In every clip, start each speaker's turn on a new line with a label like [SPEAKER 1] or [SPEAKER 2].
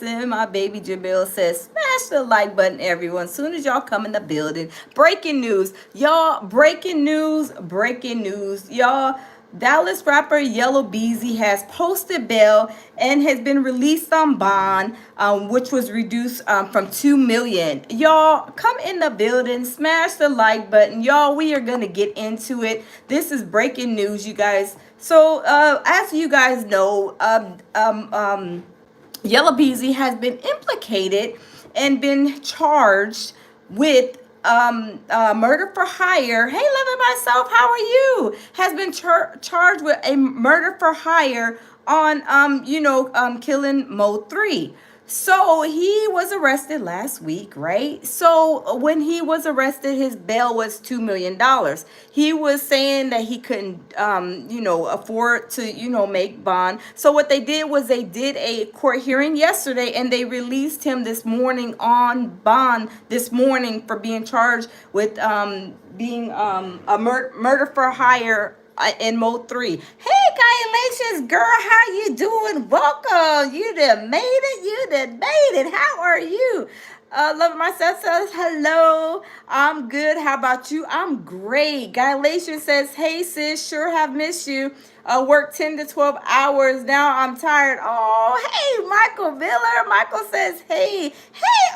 [SPEAKER 1] And my baby Jamil says, smash the like button, everyone. Soon as y'all come in the building. Breaking news. Y'all, breaking news. Y'all, Dallas rapper Yellow Beezy has posted bail and has been released on bond, which was reduced from 2 million. Y'all, come in the building, smash the like button. Y'all, we are gonna get into it. This is breaking news, you guys. So, as you guys know, Yella Beezy has been implicated and been charged with murder for hire. Hey, Loving Myself, how are you? Has been charged with a murder for hire on, killing Mo3. So he was arrested last week, right? So when he was arrested, his bail was $2 million. He was saying that he couldn't, afford to, make bond. So what they did was they did a court hearing yesterday, and they released him this morning on bond this morning for being charged with being a murder for hire in Mo3. Hey, Gyalacious girl, how you doing? Welcome. You done made it. You done made it. How are you? Loving Myself says hello. I'm good. How about you? I'm great. Gyalacious says, hey sis, sure have missed you. Work 10 to 12 hours. Now I'm tired. Oh, hey, Michael Miller. Michael says, hey,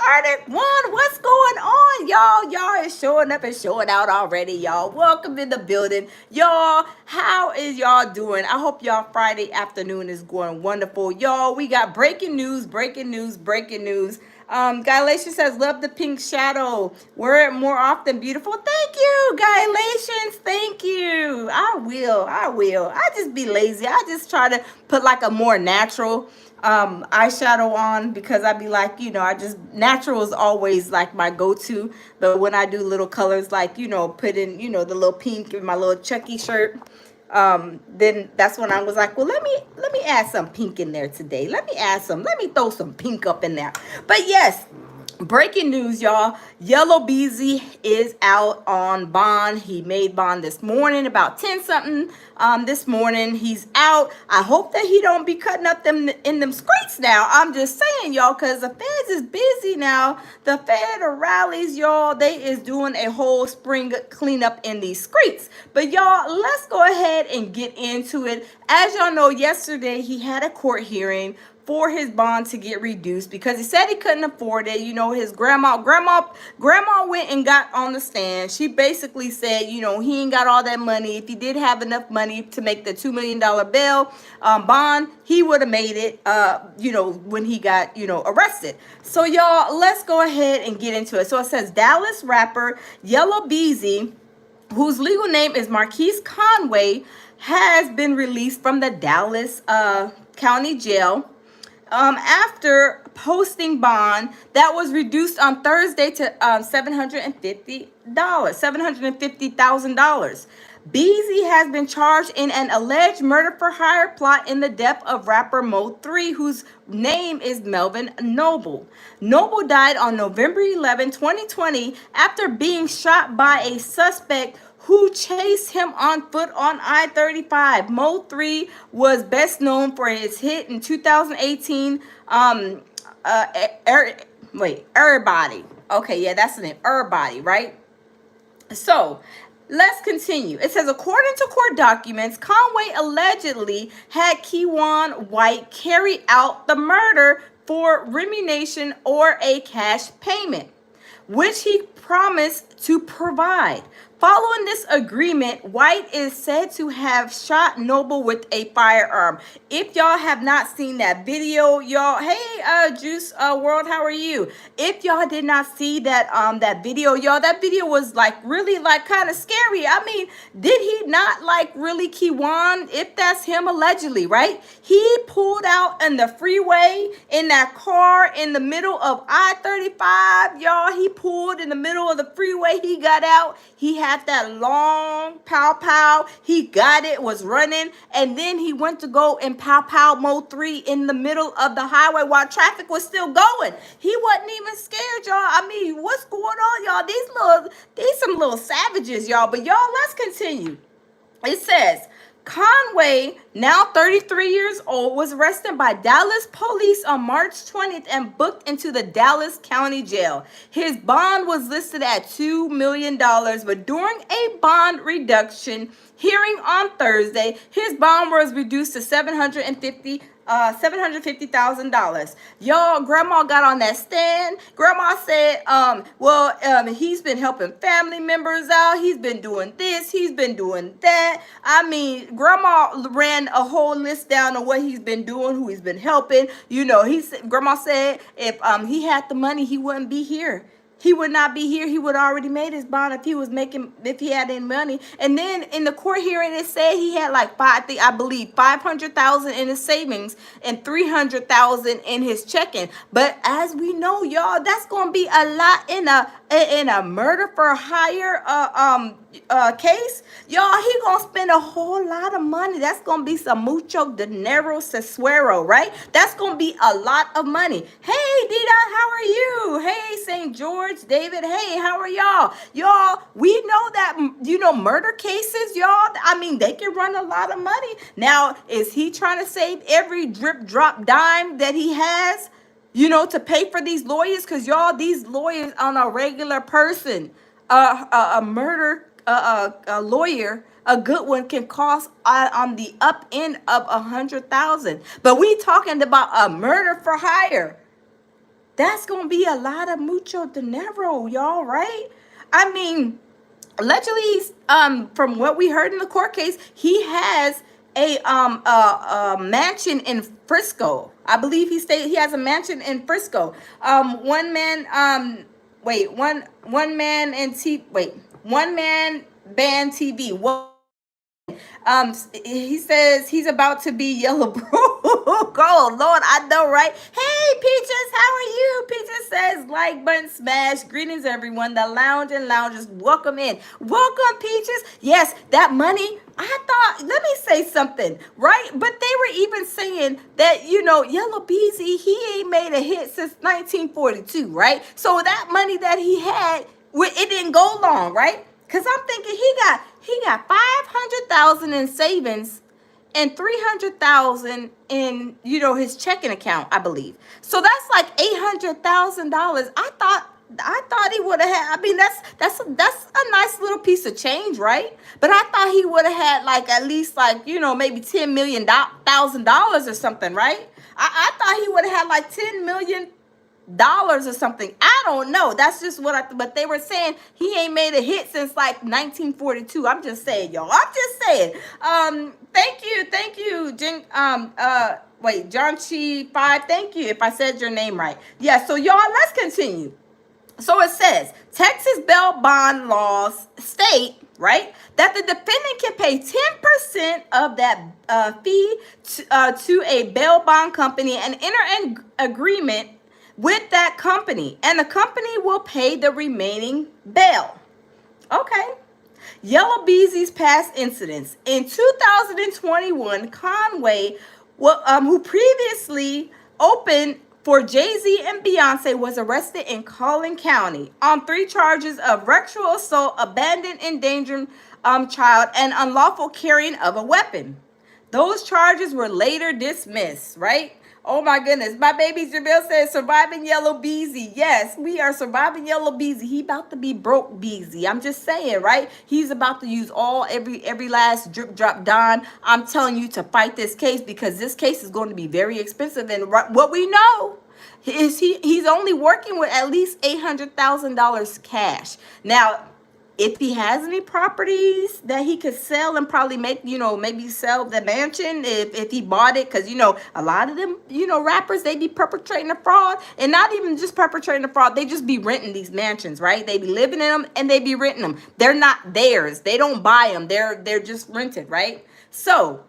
[SPEAKER 1] Arctic One, what's going on, y'all? Y'all is showing up and showing out already, y'all. Welcome in the building. Y'all, how is y'all doing? I hope y'all Friday afternoon is going wonderful. Y'all, we got breaking news, breaking news, breaking news. Galatians says, love the pink shadow. Wear it more often. Beautiful. Thank you, Galatians. Thank you. I will. I just be lazy. I just try to put like a more natural eyeshadow on, because I be like, I just, natural is always like my go-to. But when I do little colors, like, put in, the little pink in my little Chucky shirt, then that's when I was like, well, let me add some pink in there today. Let me throw some pink up in there. But yes, breaking news, y'all. Yellow Beezy is out on bond. He made bond this morning, about 10 something. This morning he's out. I hope that he don't be cutting up them in them streets now. I'm just saying, y'all, because the feds is busy now. The federal rallies, y'all, they is doing a whole spring cleanup in these streets. But y'all, let's go ahead and get into it. As y'all know, yesterday he had a court hearing for his bond to get reduced because he said he couldn't afford it. His grandma went and got on the stand. She basically said, he ain't got all that money. If he did have enough money to make the $2 million bail bond, he would have made it, when he got, arrested. So y'all, let's go ahead and get into it. So it says Dallas rapper Yellow Beezy, whose legal name is Marquise Conway, has been released from the Dallas County Jail after posting bond that was reduced on Thursday to $750,000. Beezy has been charged in an alleged murder for hire plot in the death of rapper Mo3, whose name is Melvin Noble. Noble died on November 11, 2020, after being shot by a suspect who chased him on foot on I-35. Mo3 was best known for his hit in 2018, Everybody. Okay, yeah, that's the name, Everybody, right? So, let's continue. It says, according to court documents, Conway allegedly had Keywan White carry out the murder for remuneration or a cash payment, which he promised to provide. Following this agreement, White is said to have shot Noble with a firearm. If y'all have not seen that video, y'all, hey, Juice World, how are you? If y'all did not see that that video, y'all, that video was like really like kind of scary. I mean, did he not like really Keywan? If that's him, allegedly, right? He pulled out in the freeway in that car in the middle of I-35, y'all. He pulled in the middle of the freeway. He got out. He had that long pow. He got it, was running, and then he went to go and pow Mo3 in the middle of the highway while traffic was still going. He wasn't even scared, y'all. I mean, what's going on, y'all? These some little savages, y'all. But y'all, let's continue. It says, Conway, now 33 years old, was arrested by Dallas police on March 20th and booked into the Dallas County Jail. His bond was listed at $2 million, but during a bond reduction hearing on Thursday, his bond was reduced to $750,000. Y'all, grandma got on that stand. Grandma said, he's been helping family members out. He's been doing this. He's been doing that. I mean, grandma ran a whole list down of what he's been doing, who he's been helping. Grandma said if he had the money, he wouldn't be here. He would not be here. He would already made his bond if he had any money. And then in the court hearing, it said he had like I believe 500,000 in his savings and 300,000 in his checking. But as we know, y'all, that's gonna be a lot in a murder for hire case. Y'all, he gonna spend a whole lot of money. That's gonna be some mucho dinero sesuero, right? That's gonna be a lot of money. Hey, Dita, how are you? Hey, St. George, David. Hey, how are y'all? Y'all, we know that, murder cases, y'all, I mean, they can run a lot of money. Now, is he trying to save every drip, drop, dime that he has, to pay for these lawyers? Because, y'all, these lawyers on a regular person, a murder a lawyer, a good one, can cost on the up end of 100,000. But we talking about a murder for hire. That's gonna be a lot of mucho dinero, y'all, right? I mean, allegedly, from what we heard in the court case, he has a mansion in Frisco. I believe he has a mansion in Frisco. One man band TV. He says he's about to be Yellow Bro. Oh, Lord, I know, right? Hey, Peaches, how are you? Peaches says, like button smash. Greetings, everyone. The lounge and loungers, welcome in. Welcome, Peaches. Yes, that money, I thought, let me say something, right? But they were even saying that, Yellow Beezy, he ain't made a hit since 1942, right? So that money that he had, it didn't go long, right? Because I'm thinking he got 500,000 in savings and 300,000 in his checking account, I believe. So that's like $800,000. I thought he would have had. I mean, that's a nice little piece of change, right? But I thought he would have had like at least like maybe $10,000,000 or something, right? I thought he would have had like $10 million or something. I don't know. That's just but they were saying he ain't made a hit since like 1942. I'm just saying, y'all. I'm just saying. Thank you, John Chi 5. Thank you if I said your name right. Yeah, so y'all, let's continue. So it says, Texas bail bond laws state, right, that the defendant can pay 10% of that fee to a bail bond company and enter an agreement with that company, and the company will pay the remaining bail. Okay. Yellow Beezy's past incidents. In 2021, Conway, who previously opened for Jay-Z and Beyonce, was arrested in Collin County on 3 charges of sexual assault, abandoned, endangered child, and unlawful carrying of a weapon. Those charges were later dismissed, right? Oh my goodness. My baby Jamil says surviving Yellow Beezy. Yes, we are surviving Yellow Beezy. He about to be broke Beezy. I'm just saying, right? He's about to use every last drip drop dime. I'm telling you to fight this case, because this case is going to be very expensive. And what we know is he's only working with at least $800,000 cash. Now, if he has any properties that he could sell and probably make, maybe sell the mansion if he bought it. Because, a lot of them, rappers, they be perpetrating a fraud. And not even just perpetrating a fraud. They just be renting these mansions, right? They be living in them and they be renting them. They're not theirs. They don't buy them. They're just rented, right? So,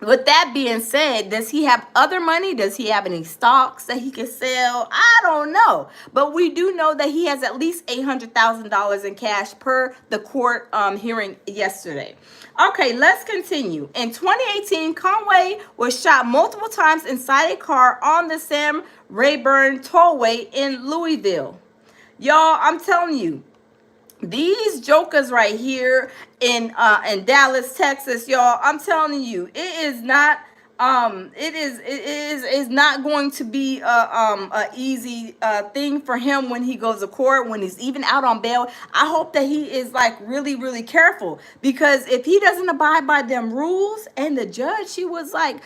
[SPEAKER 1] with that being said, does he have other money? Does he have any stocks that he can sell? I don't know. But we do know that he has at least $800,000 in cash per the court hearing yesterday. Okay, let's continue. In 2018, Conway was shot multiple times inside a car on the Sam Rayburn Tollway in Louisville. Y'all, I'm telling you, these jokers right here in Dallas, Texas, y'all. I'm telling you, it is not it is not going to be a easy thing for him when he goes to court, when he's even out on bail. I hope that he is like really careful, because if he doesn't abide by them rules, and the judge, she was like,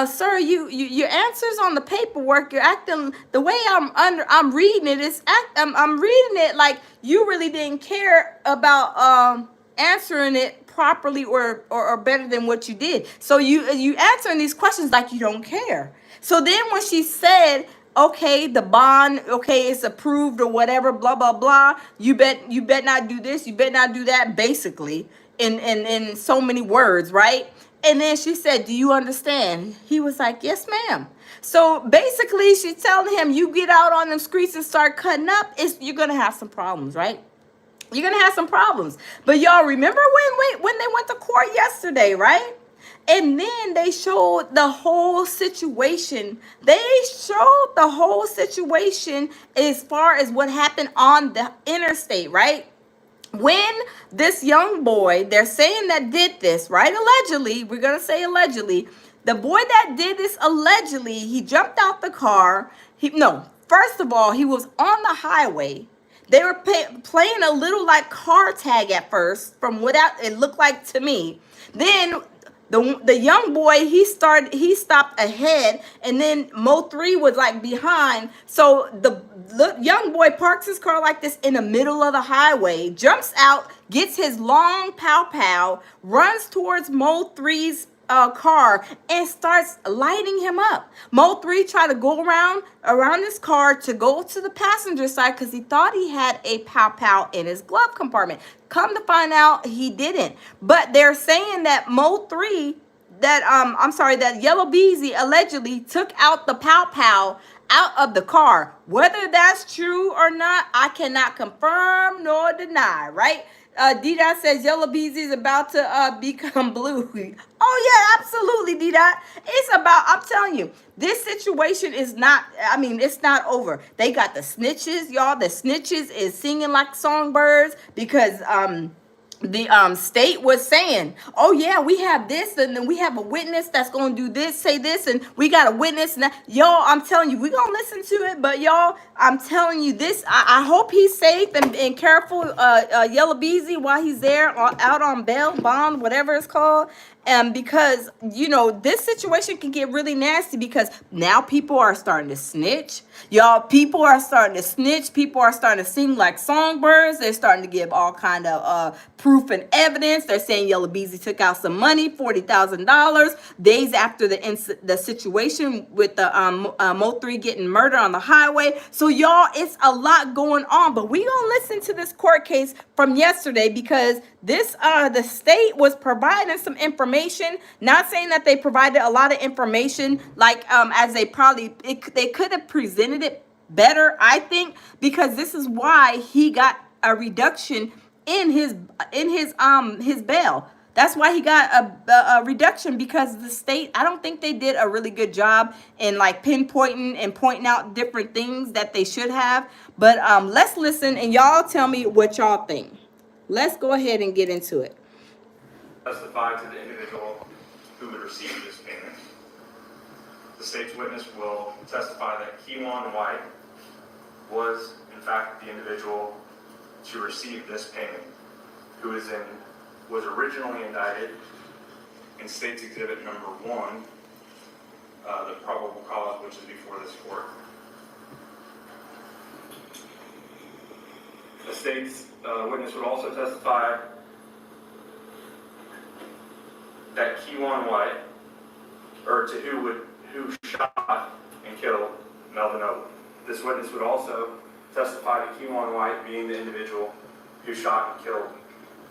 [SPEAKER 1] sir, your answers on the paperwork, you're acting the way I'm reading it. I'm reading it like you really didn't care about answering it properly or better than what you did. So you answering these questions like you don't care. So then when she said, okay, the bond, okay, it's approved or whatever, blah blah blah, you bet not do this, you bet not do that, basically, in so many words, right? And then she said, do you understand? He was like, yes ma'am. So basically she's telling him, you get out on them streets and start cutting up, you're gonna have some problems, right? You're gonna have some problems. But y'all remember when they went to court yesterday, right? And then they showed the whole situation. They showed the whole situation as far as what happened on the interstate, right? When this young boy, they're saying that did this, right? Allegedly, we're gonna say allegedly. The boy that did this allegedly, he jumped out the car. First of all, he was on the highway. They were playing a little like car tag at first, from what it looked like to me. Then the young boy, he stopped ahead, and then Mo3 was like behind. So the young boy parks his car like this in the middle of the highway, jumps out, gets his long pow, runs towards Mo3's car and starts lighting him up. Mo3 tried to go around his car to go to the passenger side because he thought he had a pow in his glove compartment. Come to find out, he didn't. But they're saying that Mo3, that Yellow Beezy allegedly took out the pow out of the car. Whether that's true or not, I cannot confirm nor deny, right? D-Dot says Yellow Beezy is about to become blue. Oh, yeah, absolutely, D-Dot. It's about, I'm telling you, this situation is not, it's not over. They got the snitches, y'all. The snitches is singing like songbirds because the state was saying, oh yeah, we have this, and then we have a witness that's gonna do this, say this, and we got a witness. And y'all, I'm telling you, we're gonna listen to it, but y'all, I'm telling you this, I hope he's safe and careful, Yellow Beezy, while he's there out on bail, bond, whatever it's called. Because this situation can get really nasty, because now people are starting to snitch. Y'all, people are starting to snitch. People are starting to sing like songbirds. They're starting to give all kind of proof and evidence. They're saying Yellow Beezy took out some money, $40,000, days after the situation with the Mo3 getting murdered on the highway. So y'all, it's a lot going on. But we gonna listen to this court case from yesterday, because this the state was providing some information. Not saying that they provided a lot of information, like as they could have presented it better, I think, because this is why he got a reduction in his bail. That's why he got a reduction, because the state, I don't think they did a really good job in like pinpointing and pointing out different things that they should have. But let's listen and y'all tell me what y'all think. Let's go ahead and get into it.
[SPEAKER 2] Testify to the individual who would receive this payment. The state's witness will testify that Keywan White was, in fact, the individual to receive this payment, who was originally indicted in State's Exhibit number 1, the probable cause, which is before this court. The state's witness would also testify that Keywan White, or to who shot and killed Melvin Noble. This witness would also testify to Keywan White being the individual who shot and killed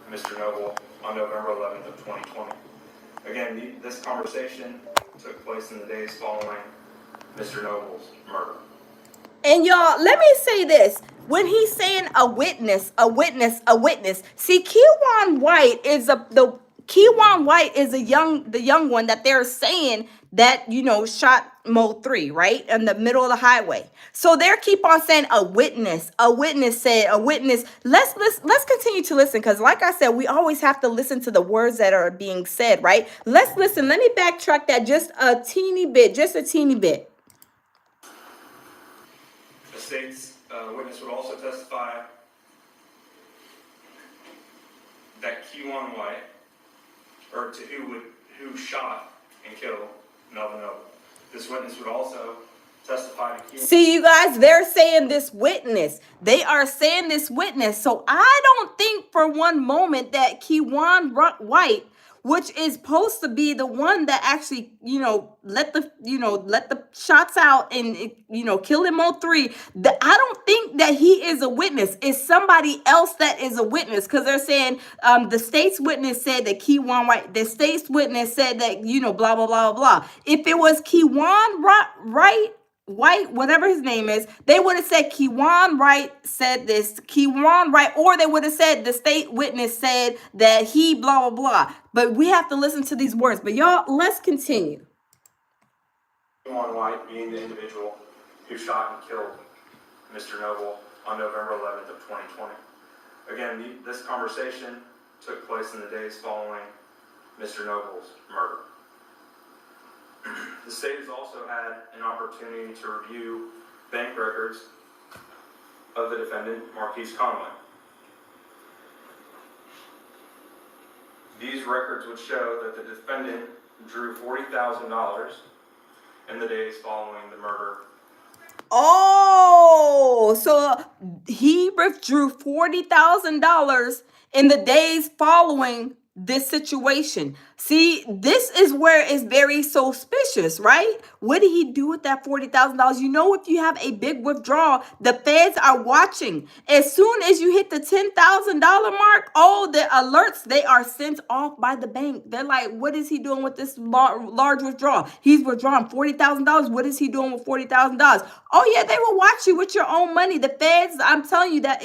[SPEAKER 2] Mr. Noble on November 11th of 2020. Again, this conversation took place in the days following Mr. Noble's murder.
[SPEAKER 1] And y'all, let me say this. When he's saying a witness, see, Keywan White is Keywan White is the young one that they're saying that, shot Mo3, right in the middle of the highway. So they keep on saying a witness said, a witness. Let's continue to listen, because like I said, we always have to listen to the words that are being said, right? Let's listen. Let me backtrack that just a teeny bit,
[SPEAKER 2] The state's witness would also testify that Keywan White, or to who shot and killed Melvin Noble. This witness would also testify to Keywan.
[SPEAKER 1] See, you guys, they're saying this witness. They are saying this witness. So I don't think for one moment that Keywan White, which is supposed to be the one that actually, let the shots out and, kill him on three. I don't think that he is a witness. It's somebody else that is a witness, because they're saying the state's witness said that Keywan White, the state's witness said that, blah, blah, blah, blah. If it was Keywan White, whatever his name is, they would have said Keywan Wright said this, Keywan Wright, or they would have said the state witness said that he blah, blah, blah. But we have to listen to these words. But y'all, let's continue.
[SPEAKER 2] Keywan White being the individual who shot and killed Mr. Noble on November 11th of 2020. Again, this conversation took place in the days following Mr. Noble's murder. The state has also had an opportunity to review bank records of the defendant, Marquise Conway. These records would show that the defendant drew $40,000 in the days following the murder.
[SPEAKER 1] Oh, so he withdrew $40,000 in the days following this situation. See, this is where it's very suspicious, right? What did he do with that $40,000? If you have a big withdrawal, the feds are watching. As soon as you hit the $10,000 mark, the alerts, they are sent off by the bank. They're like, what is he doing with this large withdrawal? He's withdrawing $40,000. What is he doing with $40,000? Oh yeah, they will watch you with your own money. The feds, I'm telling you, that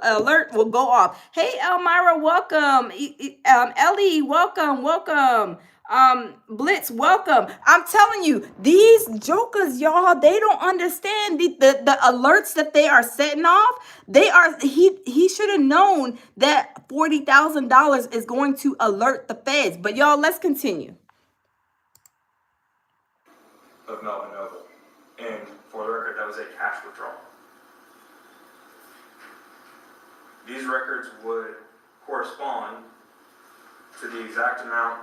[SPEAKER 1] alert will go off. Hey, Elmira, welcome. Ellie, welcome. Blitz, welcome. I'm telling you, these jokers, y'all, they don't understand the alerts that they are setting off. He should have known that $40,000 is going to alert the feds. But y'all, let's continue.
[SPEAKER 2] Of Melvin Noble. And for the record, that was a cash withdrawal. These records would correspond to the exact amount.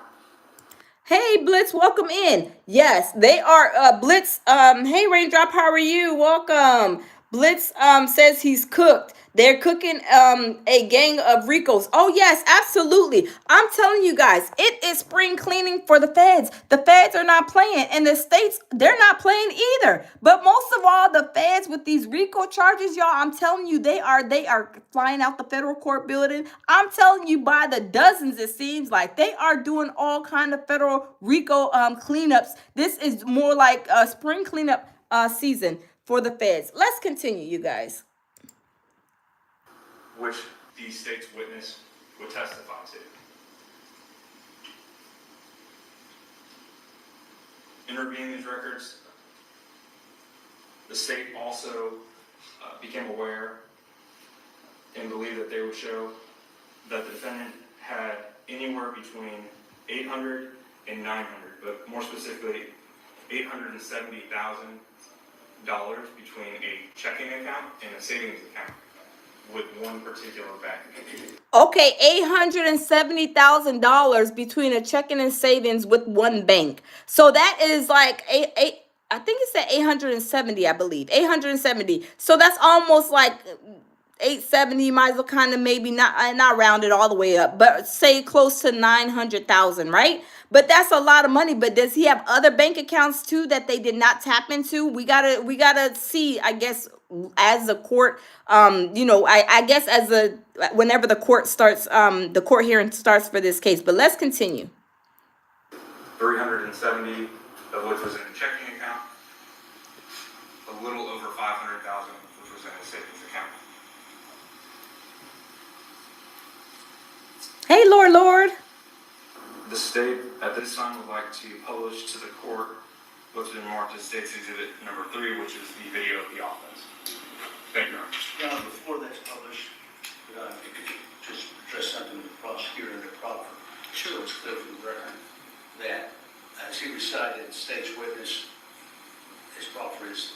[SPEAKER 1] Hey, Blitz, welcome in. Yes, they are. Blitz, hey, Raindrop, how are you? Welcome. Blitz says he's cooked. They're cooking a gang of Ricos. Oh, yes, absolutely. I'm telling you guys, it is spring cleaning for the feds. The feds are not playing, and the states, they're not playing either. But most of all, the feds with these Rico charges, y'all, I'm telling you, they are flying out the federal court building. I'm telling you, by the dozens, it seems like they are doing all kind of federal Rico cleanups. This is more like a spring cleanup season for the feds. Let's continue, you guys.
[SPEAKER 2] Which the state's witness would testify to. In reviewing these records, the state also became aware and believed that they would show that the defendant had anywhere between $800 and $900, but more specifically, $870,000 between a checking account and a savings account with one particular bank.
[SPEAKER 1] Okay, $870,000 between a checking and savings with one bank. So that is like I think it said 870, I believe. 870. So that's almost like 870, might as well kind of maybe not round it all the way up, but say close to 900,000, right? But that's a lot of money. But does he have other bank accounts too that they did not tap into? We gotta see, I guess, as the court, I guess whenever the court starts, the court hearing starts for this case. But let's continue.
[SPEAKER 2] 370 of which was in a checking account, a little over 500,000 which was in a savings account.
[SPEAKER 1] Hey, Lord.
[SPEAKER 2] The state at this time would like to publish to the court what's been marked as State's Exhibit number 3, which is the video of the offense. Thank you, Your Honor.
[SPEAKER 3] Now, before that's published, could I just address something with the prosecutor and the proper? Sure. So it's clear from the record that, as he recited, the state's witness, his proffer is,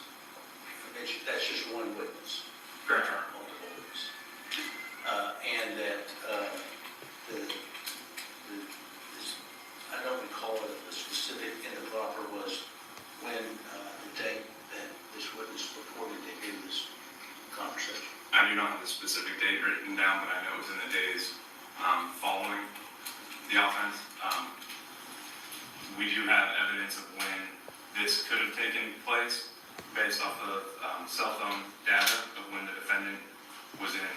[SPEAKER 3] that's just one witness.
[SPEAKER 2] Correct, Your Honor.
[SPEAKER 3] Multiple witnesses. And that I don't recall if the specific in the proffer was when the date that this witness reported to hear this conversation.
[SPEAKER 2] I do not have the specific date written down, but I know it was in the days following the offense. We do have evidence of when this could have taken place based off of cell phone data of when the defendant was in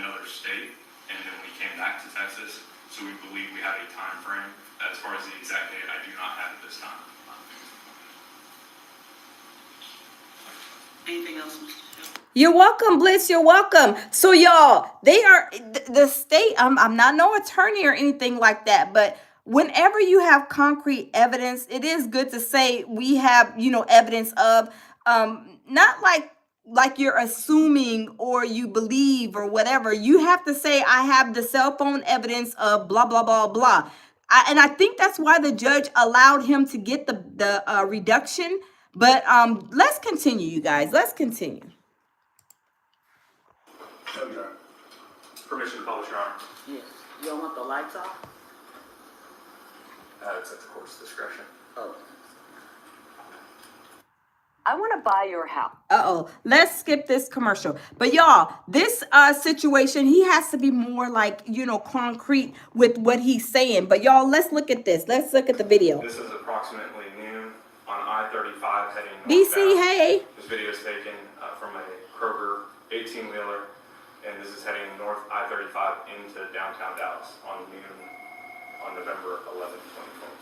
[SPEAKER 2] another state and then when he came back to Texas. So we believe we have a time frame. As far as the exact date, I do not have at this time.
[SPEAKER 4] Anything else, Mr. Joe?
[SPEAKER 1] You're welcome, Bliss. You're welcome. So, y'all, they are the state. I'm not no attorney or anything like that, but whenever you have concrete evidence, it is good to say we have, evidence of, not like you're assuming or you believe or whatever. You have to say, I have the cell phone evidence of blah, blah, blah, blah. And I think that's why the judge allowed him to get the reduction. But let's continue, you guys. Let's continue.
[SPEAKER 2] So, Your Honor. Permission to publish, Your Honor.
[SPEAKER 4] Yes. You don't want the lights off?
[SPEAKER 2] It's at the court's discretion.
[SPEAKER 4] Oh.
[SPEAKER 5] I want to buy your house.
[SPEAKER 1] Let's skip this commercial. But y'all, this situation, he has to be more like, concrete with what he's saying. But y'all, let's look at this. Let's look at the video.
[SPEAKER 2] This is approximately noon on I-35 heading
[SPEAKER 1] BC,
[SPEAKER 2] northbound.
[SPEAKER 1] hey.
[SPEAKER 2] This video is taken from a Kroger 18-wheeler, and this is heading north I-35 into downtown Dallas on noon on November 11, 2020.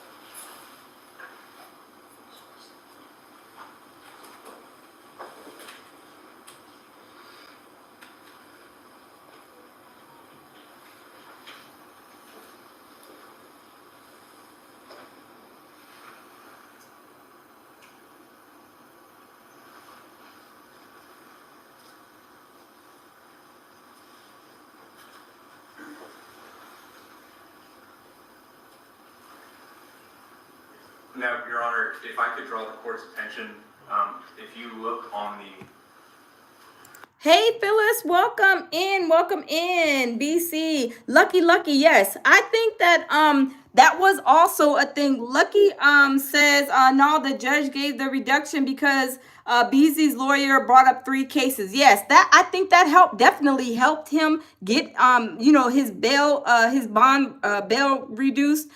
[SPEAKER 2] Now, Your Honor, if I could draw the court's attention, if you look on the
[SPEAKER 1] Hey, Phyllis, welcome in, BC. Lucky, yes. I think that that was also a thing. Lucky says no, the judge gave the reduction because Beezy's lawyer brought up 3 cases. Yes, that I think that definitely helped him get his bail, his bond bail reduced,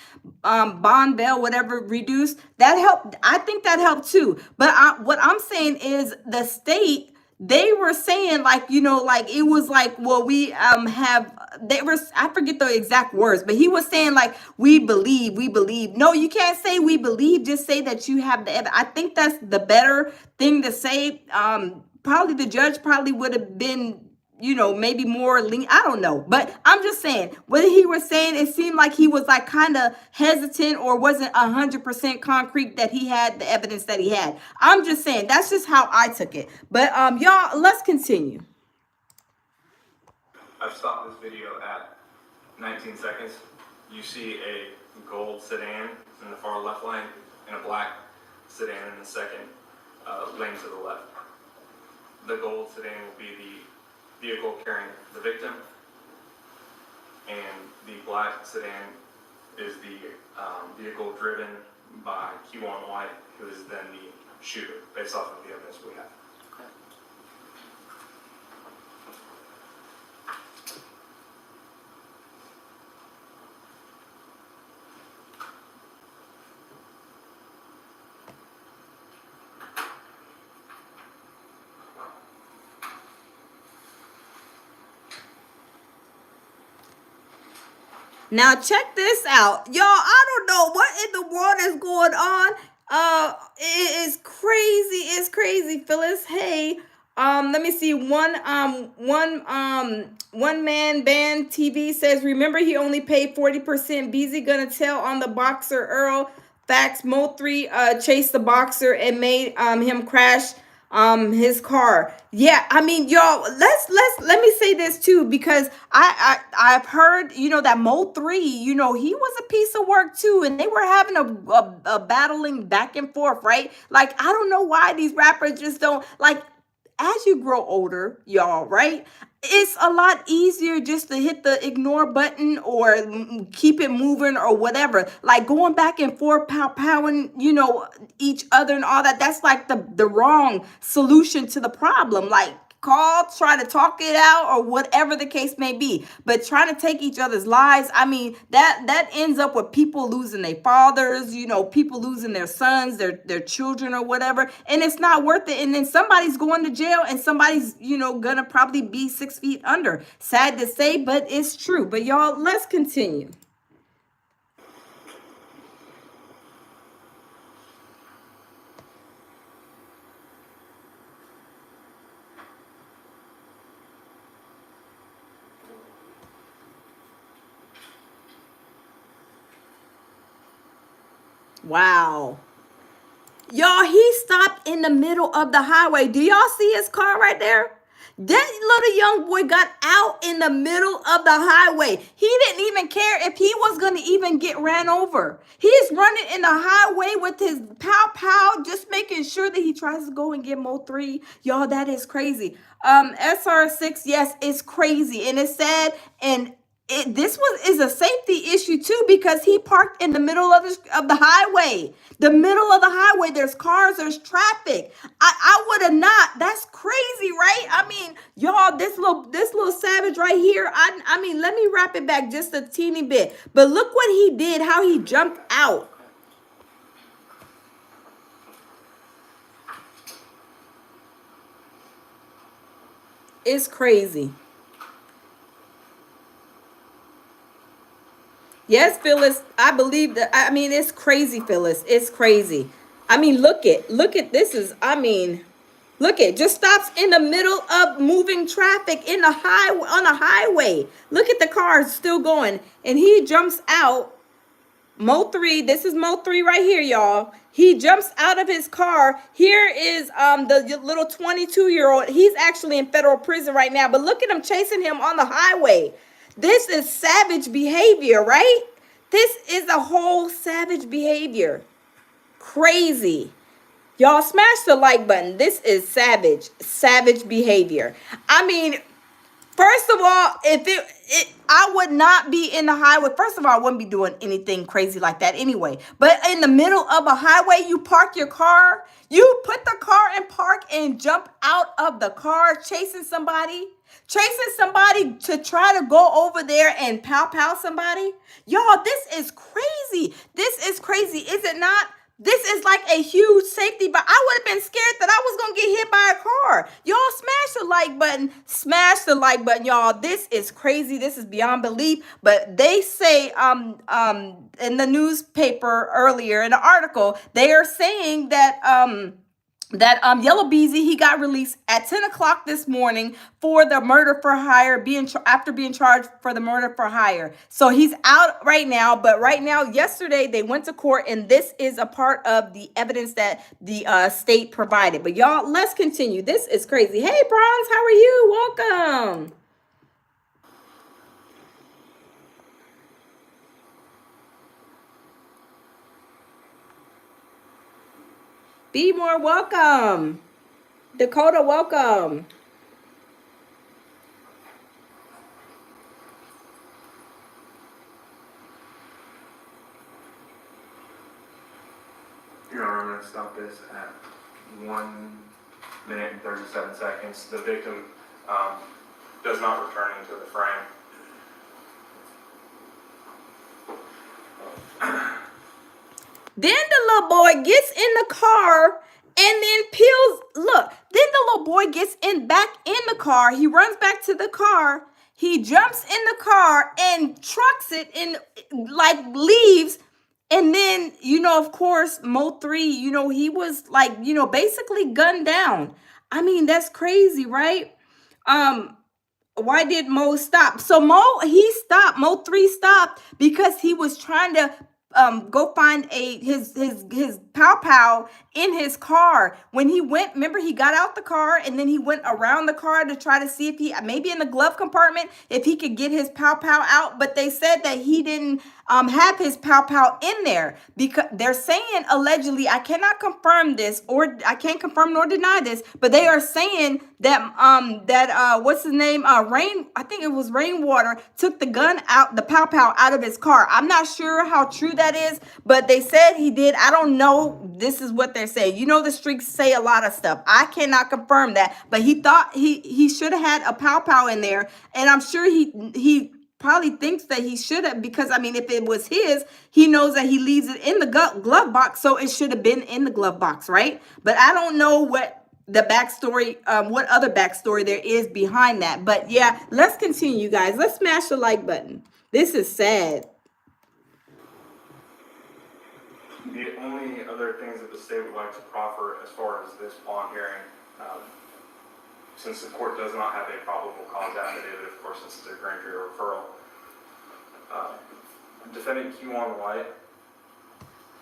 [SPEAKER 1] bond bail, whatever reduced. That helped. I think that helped too. But what I'm saying is the state, they were saying like it was like, well, we I forget the exact words, but he was saying like we believe. No, you can't say we believe, just say that you have the evidence. I think that's the better thing to say. Probably the judge probably would have been maybe more lean. I don't know, but I'm just saying what he was saying, it seemed like he was like kind of hesitant or wasn't 100% concrete that he had the evidence that he had. I'm just saying that's just how I took it. But y'all, let's continue.
[SPEAKER 2] I've stopped this video at 19 seconds. You see a gold sedan in the far left lane and a black sedan in the second lane to the left. The gold sedan will be the vehicle carrying the victim, and the black sedan is the vehicle driven by Q1 White, who is then the shooter, based off of the evidence we have.
[SPEAKER 4] Okay.
[SPEAKER 1] Now check this out, y'all. I don't know what in the world is going on. It is crazy. It's crazy, Phyllis. Hey, Let me see. One man band TV says, remember he only paid 40%. Beezy gonna tell on the boxer Earl. Facts. Mo3 chased the boxer and made him crash his car. Yeah, I mean, y'all, let me say this too, because I've heard, that Mo3, he was a piece of work too, and they were having a battling back and forth, right? Like, I don't know why these rappers just don't like, as you grow older, y'all, right? It's a lot easier just to hit the ignore button or keep it moving or whatever. Like going back and forth, powing, each other and all that. That's like the wrong solution to the problem. Like, call, try to talk it out, or whatever the case may be. But trying to take each other's lives, I mean, that ends up with people losing their fathers, people losing their sons, their children or whatever, and it's not worth it. And then somebody's going to jail, and somebody's, gonna probably be 6 feet under. Sad to say, but it's true. But y'all, let's continue. Wow. Y'all, he stopped in the middle of the highway. Do y'all see his car right there? That little young boy got out in the middle of the highway. He didn't even care if he was going to even get ran over. He's running in the highway with his pow, just making sure that he tries to go and get Mo3. Y'all, that is crazy. SR6, yes, it's crazy and it's sad, and this is a safety issue too, because he parked in the middle of the highway. The middle of the highway, there's cars, there's traffic. I would have not. That's crazy, right? I mean, y'all, this little savage right here. I mean, let me wrap it back just a teeny bit. But look what he did, how he jumped out. It's crazy. Yes, Phyllis, I believe that. I mean, it's crazy, Phyllis. It's crazy. I mean, look at this is, I mean, look at, just stops in the middle of moving traffic in the highway, on a highway. Look at the cars still going, and he jumps out. Mo3, this is Mo3 right here, y'all. He jumps out of his car. Here is the little 22-year-old. He's actually in federal prison right now, but look at him chasing him on the highway. This is savage behavior, right? This is a whole savage behavior. Crazy. Y'all smash the like button. This is savage behavior. I mean, first of all, if I would not be in the highway. First of all, I wouldn't be doing anything crazy like that anyway. But in the middle of a highway, you park your car, you put the car in park and jump out of the car chasing somebody to try to go over there and pow somebody. Y'all, this is crazy. This is crazy, is it not? This is like a huge safety, but I would have been scared that I was going to get hit by a car. Y'all smash the like button. Smash the like button, y'all. This is crazy. This is beyond belief. But they say in the newspaper earlier in the article, they are saying that Yella Beezy, he got released at 10 o'clock this morning for the murder for hire, after being charged for the murder for hire. So he's out right now, but right now, yesterday, they went to court, and this is a part of the evidence that the state provided. But y'all, let's continue. This is crazy. Hey, Bronze, how are you? Welcome. Be more welcome. Dakota, welcome.
[SPEAKER 2] Your Honor, I'm going to stop this at 1 minute and 37 seconds. The victim does not return into the frame.
[SPEAKER 1] Then the little boy gets in the car and then peels. Look, then the little boy gets back in the car. He runs back to the car. He jumps in the car and trucks it and like leaves. And then, of course, Mo3, he was like, basically gunned down. I mean, that's crazy, right? Um, why did Mo stop? So Mo3 stopped because he was trying to go find his pow pow in his car. When he went, remember, he got out the car and then he went around the car to try to see if he, maybe in the glove compartment, if he could get his pow pow out. But they said that he didn't have his pow pow in there, because they're saying, allegedly, I cannot confirm this, or I can't confirm nor deny this, but they are saying that what's his name, I think it was Rainwater, took the gun out, the pow pow out of his car. I'm not sure how true that is, but they said he did. I don't know. This is what they're saying. You know, the streets say a lot of stuff. I cannot confirm that, but he thought he should have had a pow pow in there, and I'm sure he probably thinks that he should have, because I mean, if it was his, he knows that he leaves it in the glove box, so it should have been in the glove box, right? But I don't know what the backstory, what other backstory there is behind that. But yeah, let's continue, guys. Let's smash the like button. This is sad.
[SPEAKER 2] The only other things that the state would like to proffer as far as this bond hearing, since the court does not have a probable cause affidavit, of course, since it's a grand jury referral, defendant Q1 White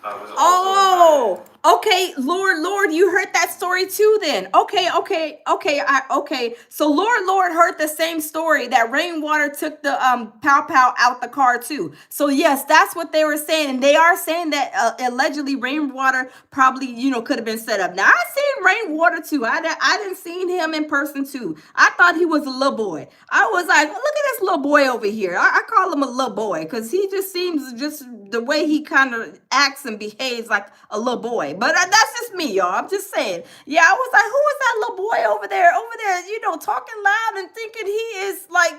[SPEAKER 2] was also
[SPEAKER 1] Oh, okay, Lord, you heard that story too then. Okay. So Lord heard the same story, that Rainwater took the pow pow out the car too. So yes, that's what they were saying. And they are saying that allegedly Rainwater probably, could have been set up. Now I seen Rainwater too. I didn't seen him in person too. I thought he was a little boy. I was like, look at this little boy over here. I call him a little boy because he just seems, just the way he kind of acts and behaves like a little boy. But that's just me, y'all. I'm just saying. Yeah, I was like, who is that little boy over there, talking loud and thinking he is like,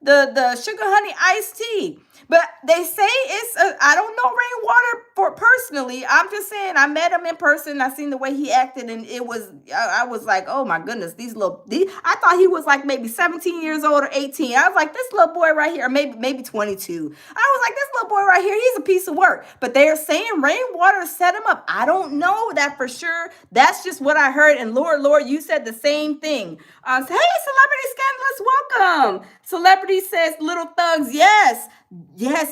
[SPEAKER 1] the sugar honey iced tea. But they say it's, I don't know Rainwater for personally. I'm just saying, I met him in person. I seen the way he acted, and it was, I was like, oh my goodness, I thought he was like maybe 17 years old or 18. I was like, this little boy right here, maybe 22. I was like, this little boy right here, he's a piece of work. But they're saying Rainwater set him up. I don't know that for sure. That's just what I heard. And Lord, you said the same thing. So, hey, Celebrity Scandalous, welcome. Celebrity says, Little Thugs, yes,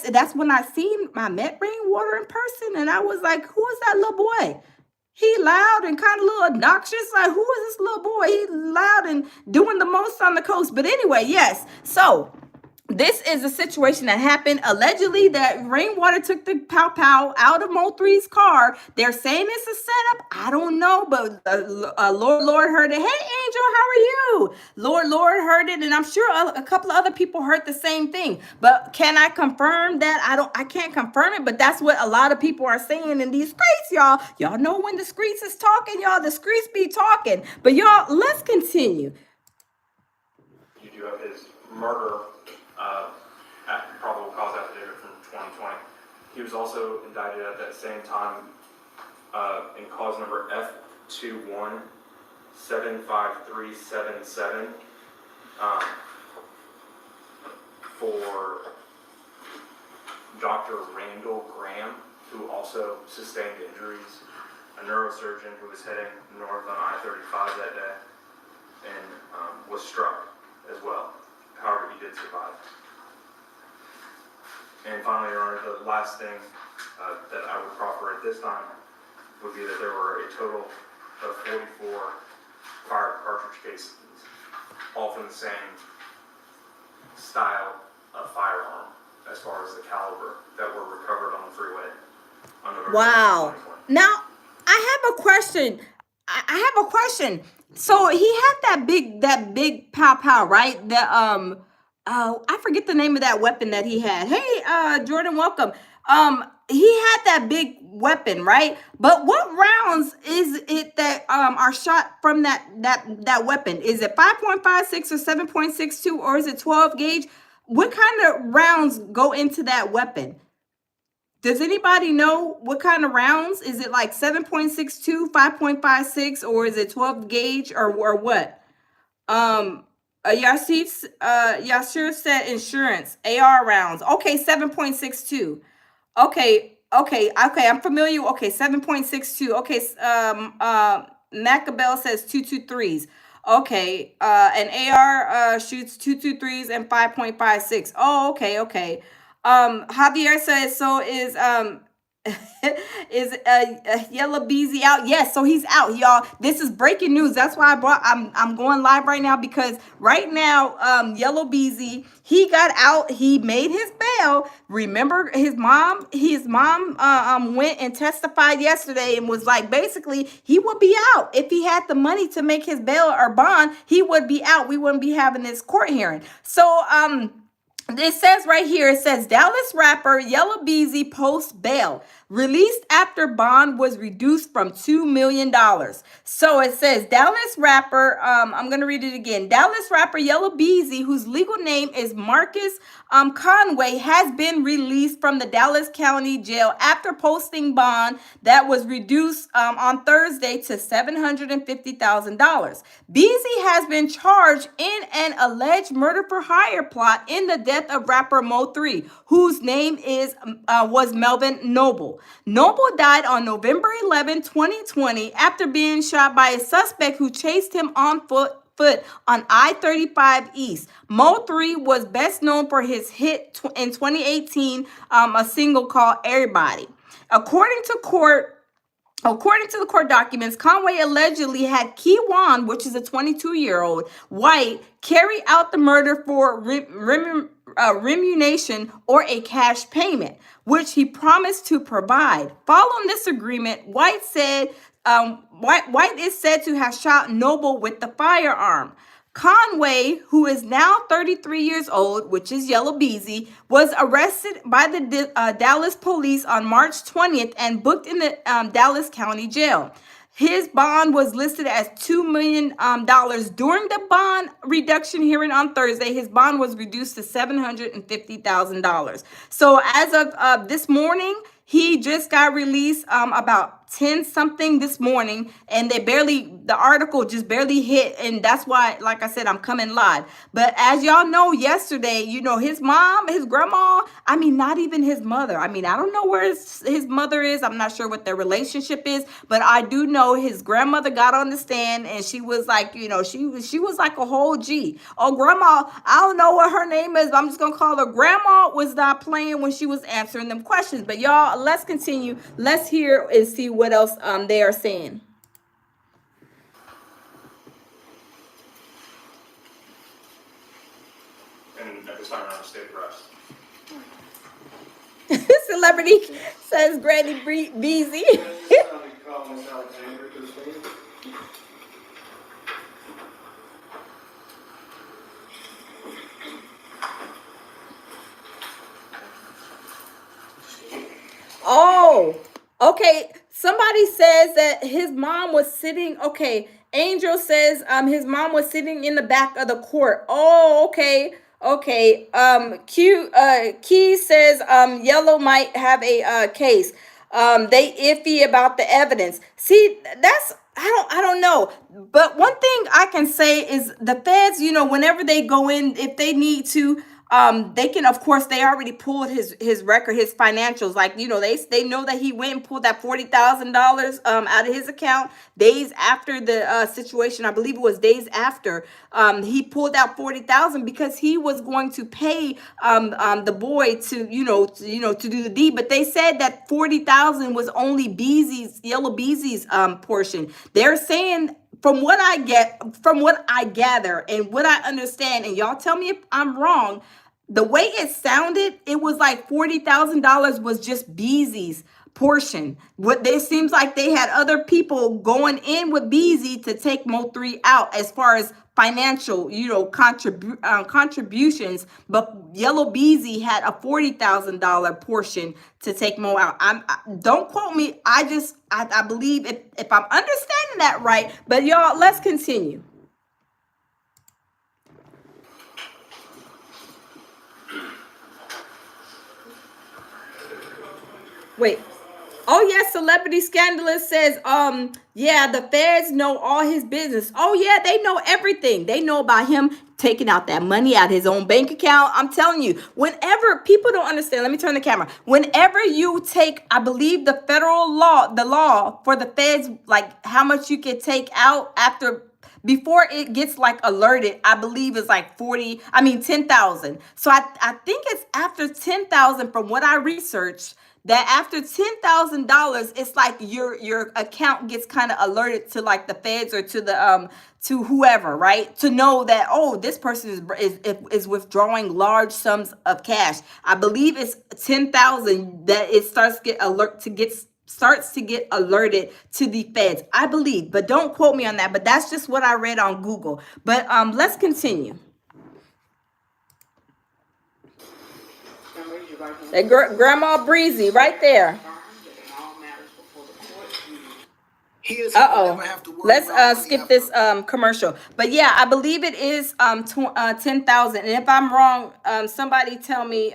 [SPEAKER 1] that's when I met Rainwater in person, and I was like, who is that little boy? He loud and kind of a little obnoxious. Like, who is this little boy? He loud and doing the most on the coast. But anyway, yes. So this is a situation that happened, allegedly, that Rainwater took the pow pow out of Mo3's car. They're saying it's a setup. I don't know, but Lord heard it. Hey, Angel, how are you? Lord heard it, and I'm sure a couple of other people heard the same thing. But can I confirm that? I can't confirm it, but that's what a lot of people are saying in these streets, y'all. Y'all know when the streets is talking, y'all. The streets be talking. But y'all, let's continue.
[SPEAKER 2] You do have his murder probable cause affidavit from 2020. He was also indicted at that same time in cause number F2175377 for Dr. Randall Graham, who also sustained injuries, a neurosurgeon who was heading north on I-35 that day, and was struck as well. However, he did survive. And finally, Your Honor, the last thing that I would proffer at this time would be that there were a total of 44 fired cartridge cases, all from the same style of firearm as far as the caliber that were recovered on the freeway. On November
[SPEAKER 1] Wow.
[SPEAKER 2] 2020.
[SPEAKER 1] Now, I have a question. I have a question. So he had that big pow pow, right? I forget the name of that weapon that he had. Hey, Jordan, welcome. He had that big weapon, right? But what rounds is it that are shot from that weapon? Is it 5.56 or 7.62, or is it 12 gauge? What kind of rounds go into that weapon? Does anybody know what kind of rounds? Is it like 7.62, 5.56, or is it 12 gauge, or what? Yashir said insurance, AR rounds. Okay, 7.62. Okay, I'm familiar. Okay, 7.62. Okay, Macabell says 223s. Okay, an AR shoots 223s and 5.56. Oh, okay, okay. Javier says so is Yella Beezy out? Yes, so he's out, y'all. This is breaking news. That's why I'm going live right now, because right now Yellow Beezy, he got out. He made his bail. Remember his mom went and testified yesterday and was like, basically he would be out if he had the money to make his bail or bond. He would be out. We wouldn't be having this court hearing. So it says right here, it says Dallas rapper Yella Beezy posts bail, released after bond was reduced from $2 million. So it says Dallas rapper, I'm going to read it again. Dallas rapper Yella Beezy, whose legal name is Marcus Conway, has been released from the Dallas County Jail after posting bond that was reduced on Thursday to $750,000. Beezy has been charged in an alleged murder for hire plot in the death of rapper Mo3, whose name was Melvin Noble. Noble died on November 11, 2020, after being shot by a suspect who chased him on foot on I-35 East. Mo3 was best known for his hit in 2018, a single called Everybody. According to the court documents, Conway allegedly had Keywan, which is a 22-year-old white, carry out the murder for remuneration or a cash payment, which he promised to provide. Following this agreement, White is said to have shot Noble with the firearm. Conway, who is now 33 years old, which is Yellow Beezy, was arrested by the Dallas police on March 20th and booked in the Dallas County Jail. His bond was listed as $2 million. During the bond reduction hearing on Thursday, his bond was reduced to $750,000. So as of this morning, he just got released about 10 something this morning, and the article just barely hit, and that's why, like I said, I'm coming live. But as y'all know, yesterday, his mom, his grandma, not even his mother. I don't know where his mother is. I'm not sure what their relationship is, but I do know his grandmother got on the stand, and she was like, she was like a whole G. Oh, grandma, I don't know what her name is, but I'm just gonna call her grandma, was not playing when she was answering them questions. But y'all, let's continue. Let's hear and see what else they are saying.
[SPEAKER 2] And at this time, I'm state arrest.
[SPEAKER 1] Celebrity says Granny Beezy. Oh, okay. Somebody says that his mom was sitting. Okay, Angel says his mom was sitting in the back of the court. Oh, okay. Okay. Key says Yellow might have a case. They iffy about the evidence. See, that's I don't know. But one thing I can say is the feds, whenever they go in, if they need to, they can, of course, they already pulled his record, his financials. Like, they know that he went and pulled that $40,000 out of his account days after the situation. I believe it was days after he pulled out 40,000 because he was going to pay the boy to to do the deed. But they said that 40,000 was only Yellow Beezy's portion. They're saying, from what I gather and what I understand, and y'all tell me if I'm wrong, the way it sounded, it was like $40,000 was just Beezy's portion. What it seems like they had other people going in with Beezy to take Mo3 out as far as financial, contributions, but Yellow Beezy had a $40,000 portion to take Mo out. Don't quote me. I believe if I'm understanding that right. But y'all, let's continue. Wait. Oh yeah, celebrity scandalous says, yeah, the feds know all his business. Oh yeah, they know everything. They know about him taking out that money out his own bank account. I'm telling you, whenever people don't understand, let me turn the camera. Whenever you take, I believe the federal law, the law for the feds, like how much you can take out after before it gets like alerted, I believe it's like 10,000. So I think it's after 10,000 from what I researched, that after $10,000, it's like your account gets kind of alerted to like the feds or to the to whoever, right? To know that, oh, this person is withdrawing large sums of cash. I believe it's 10,000 that it starts to get alerted to the feds. I believe, but don't quote me on that. But that's just what I read on Google. But let's continue.
[SPEAKER 4] Now raise your right hand.
[SPEAKER 1] That Grandma Breezy right there.
[SPEAKER 4] Affirm that in all matters before the court, you
[SPEAKER 1] Let's skip this commercial. But yeah, I believe it is 10,000. And if I'm wrong, somebody tell me,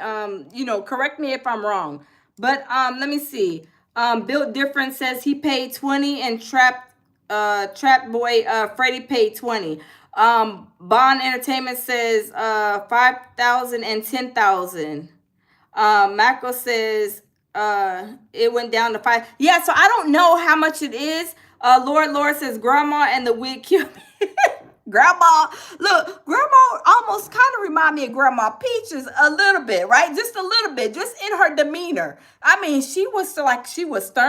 [SPEAKER 1] correct me if I'm wrong. But let me see. Built Different says he paid 20 and Trap Boy Freddie paid 20. Bond Entertainment says 5,000 and 10,000. Mako says it went down to 5. Yeah, so I don't know how much it is. Lord says grandma and the wig killed me. Grandma, look, grandma almost kind of remind me of Grandma Peaches a little bit, right? Just a little bit, just in her demeanor. I mean, she was stern.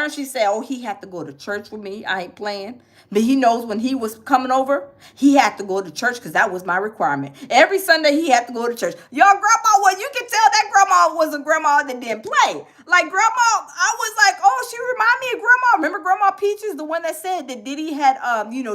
[SPEAKER 1] She said, oh, he had to go to church with me. I ain't playing. But he knows when he was coming over, he had to go to church because that was my requirement. Every Sunday he had to go to church. Y'all, grandma, well, you can tell that grandma was a grandma that didn't play. Like grandma, I was like, oh, she remind me of grandma. Remember Grandma Peaches, the one that said that Diddy had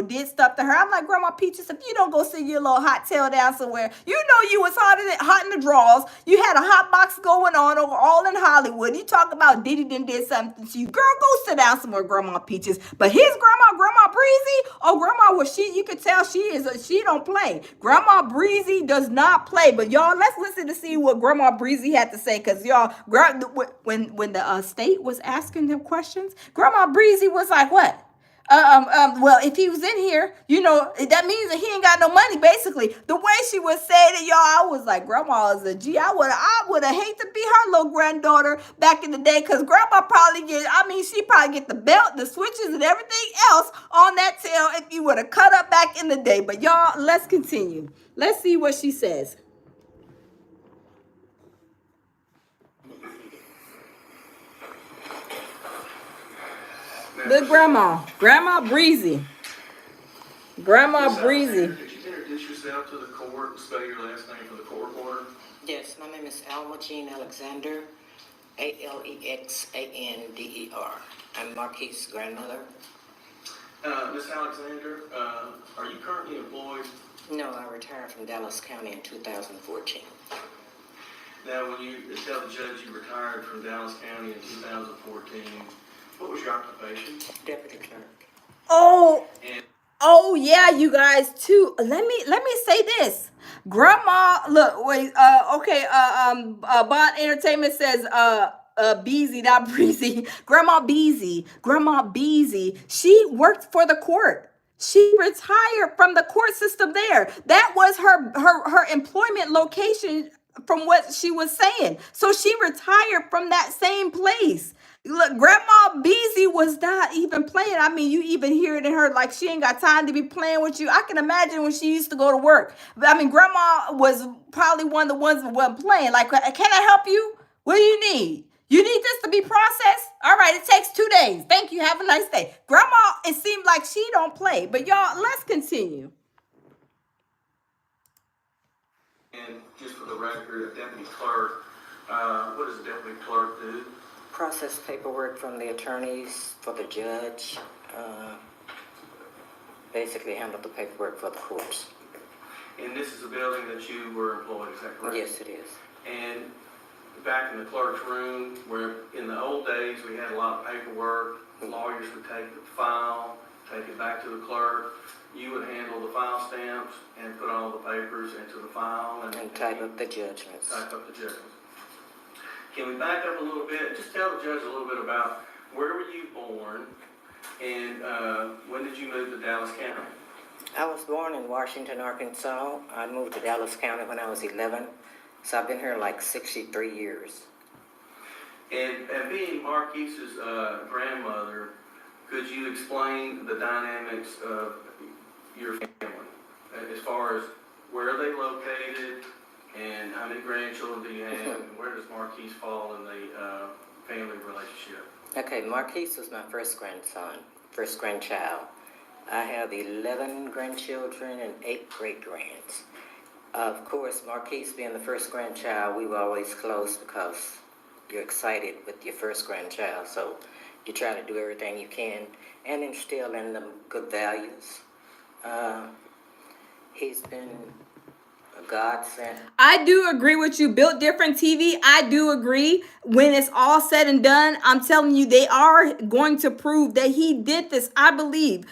[SPEAKER 1] did stuff to her. I'm like, Grandma Peaches, if you don't go sit your little hot tail down somewhere, you know you was hot in the drawers. You had a hot box going on over all in Hollywood. You talk about Diddy did something to you. Girl, go sit down somewhere, Grandma Peaches. But his Grandma Breezy, oh, Grandma, well, you could tell she don't play. Grandma Breezy does not play. But y'all, let's listen to see what Grandma Breezy had to say. Because y'all, when the state was asking them questions, Grandma Breezy was like, what? Well, if he was in here, that means that he ain't got no money, basically. The way she was saying it, y'all, I was like, Grandma is a G. I would have hate to be her little granddaughter back in the day, because Grandma she probably get the belt, the switches, and everything else on that tail if you would have cut up back in the day. But y'all, let's continue. Let's see what she says. Look, Grandma Breezy. Grandma Breezy.
[SPEAKER 3] Could you introduce yourself to the court and spell your last name for the court order?
[SPEAKER 6] Yes, my name is Alma Jean Alexander, Alexander. I'm Marquis' grandmother.
[SPEAKER 3] Miss Alexander, are you currently employed?
[SPEAKER 6] No, I retired from Dallas County in 2014.
[SPEAKER 3] Now, when you tell the judge you retired from Dallas County in 2014, what was your occupation?
[SPEAKER 6] Deputy clerk.
[SPEAKER 1] Oh yeah, you guys too. Let me say this. Grandma, look, wait, Bond Entertainment says Beezy, not Breezy. Grandma Beezy, she worked for the court. She retired from the court system there. That was her employment location from what she was saying. So she retired from that same place. Look, Grandma Beezy was not even playing. I mean, you even hear it in her, like she ain't got time to be playing with you. I can imagine when she used to go to work. But I mean, Grandma was probably one of the ones that wasn't playing. Like, can I help you? What do you need? You need this to be processed? All right, it takes 2 days. Thank you. Have a nice day. Grandma, it seemed like she don't play. But y'all, let's continue.
[SPEAKER 3] And just for the record, a deputy clerk, what does a deputy clerk do?
[SPEAKER 6] Process paperwork from the attorneys for the judge. Basically handle the paperwork for the courts.
[SPEAKER 3] And this is a building that you were employed, is that correct?
[SPEAKER 6] Yes, it is.
[SPEAKER 3] And back in the clerk's room, where in the old days we had a lot of paperwork, the lawyers would take the file, take it back to the clerk. You would handle the file stamps and put all the papers into the file.
[SPEAKER 6] And type up the judgments.
[SPEAKER 3] Type up the judgments. Can we back up a little bit? Just tell the judge a little bit about
[SPEAKER 7] where were you born, and when did you move to Dallas County?
[SPEAKER 6] I was born in Washington, Arkansas. I moved to Dallas County when I was 11, so I've been here like 63 years.
[SPEAKER 7] And being Marquise's grandmother, could you explain the dynamics of your family as far as where are they located and how many grandchildren do you have and where does Marquise fall in the family relationship?
[SPEAKER 6] Okay, Marquise was my first grandson, first grandchild. I have 11 grandchildren and 8 great-grands. Of course, Marquise being the first grandchild, we were always close because you're excited with your first grandchild, so you try to do everything you can and instill in them good values. He's been a godsend.
[SPEAKER 1] I do agree with you. Built Different TV. I do agree. When it's all said and done, I'm telling you, they are going to prove that he did this. I believe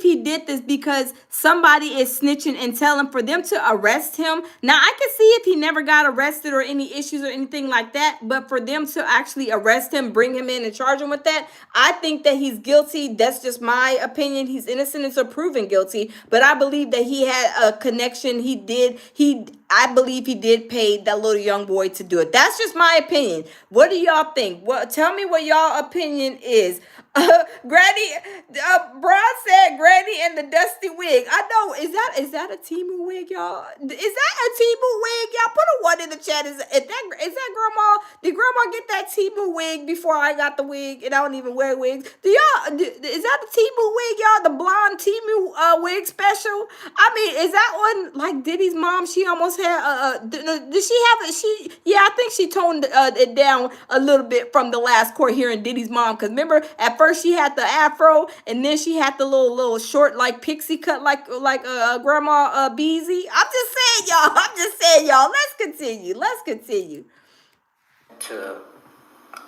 [SPEAKER 1] he did this because somebody is snitching and telling for them to arrest him. Now, I can see if he never got arrested or any issues or anything like that, but for them to actually arrest him, bring him in and charge him with that, I think that he's guilty. That's just my opinion. He's innocent until proven guilty, but I believe that he had a connection. I believe he did pay that little young boy to do it. That's just my opinion. What do y'all think? Well, tell me what y'all opinion is. Granny, Bron said Granny and the dusty wig. I know. Is that a Timu wig, y'all? Is that a Timu wig, y'all? Put a 1 in the chat. Is that grandma? Did grandma get that Timu wig before I got the wig? And I don't even wear wigs. Is that the Timu wig, y'all? The blonde Timu wig special? I mean, is that one like Diddy's mom? She almost had did she have it? Yeah, I think she toned it down a little bit from the last court hearing Diddy's mom. Because remember, at first she had the afro, and then she had the little short like pixie cut like grandma Beezy. I'm just saying, y'all. Let's continue.
[SPEAKER 6] To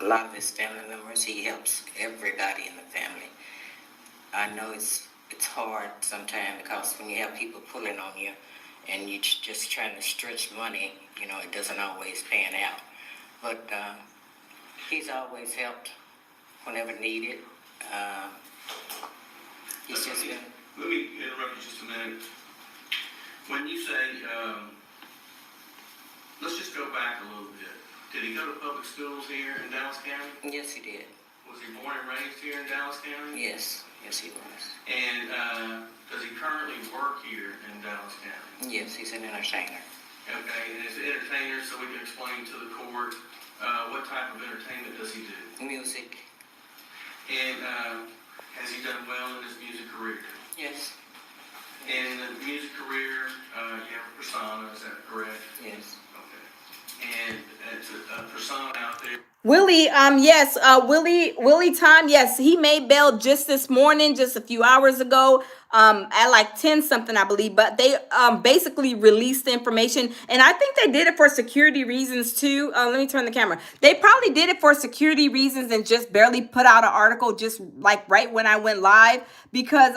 [SPEAKER 6] a lot of his family members, he helps everybody in the family. I know it's hard sometimes because when you have people pulling on you and you're just trying to stretch money, it doesn't always pan out. But he's always helped whenever needed. He's just been...
[SPEAKER 3] Let me interrupt you just a minute. When you say, let's just go back a little bit. Did he go to public schools here in Dallas County?
[SPEAKER 6] Yes, he did.
[SPEAKER 3] Was he born and raised here in Dallas County?
[SPEAKER 6] Yes, he was.
[SPEAKER 3] And does he currently work here in Dallas County?
[SPEAKER 6] Yes, he's an entertainer.
[SPEAKER 3] Okay, and as an entertainer, so we can explain to the court, what type of entertainment does he do?
[SPEAKER 6] Music.
[SPEAKER 3] And has he done well in his music career?
[SPEAKER 6] Yes.
[SPEAKER 3] And in the music career, you have a persona, is that correct?
[SPEAKER 6] Yes.
[SPEAKER 3] Okay. And it's a persona out there.
[SPEAKER 1] Willie, yes, Willie Time, yes, he made bail just this morning, just a few hours ago, at like 10 something, I believe, but they, basically released the information, and I think they did it for security reasons too. Let me turn the camera. They probably did it for security reasons and just barely put out an article just like right when I went live, because,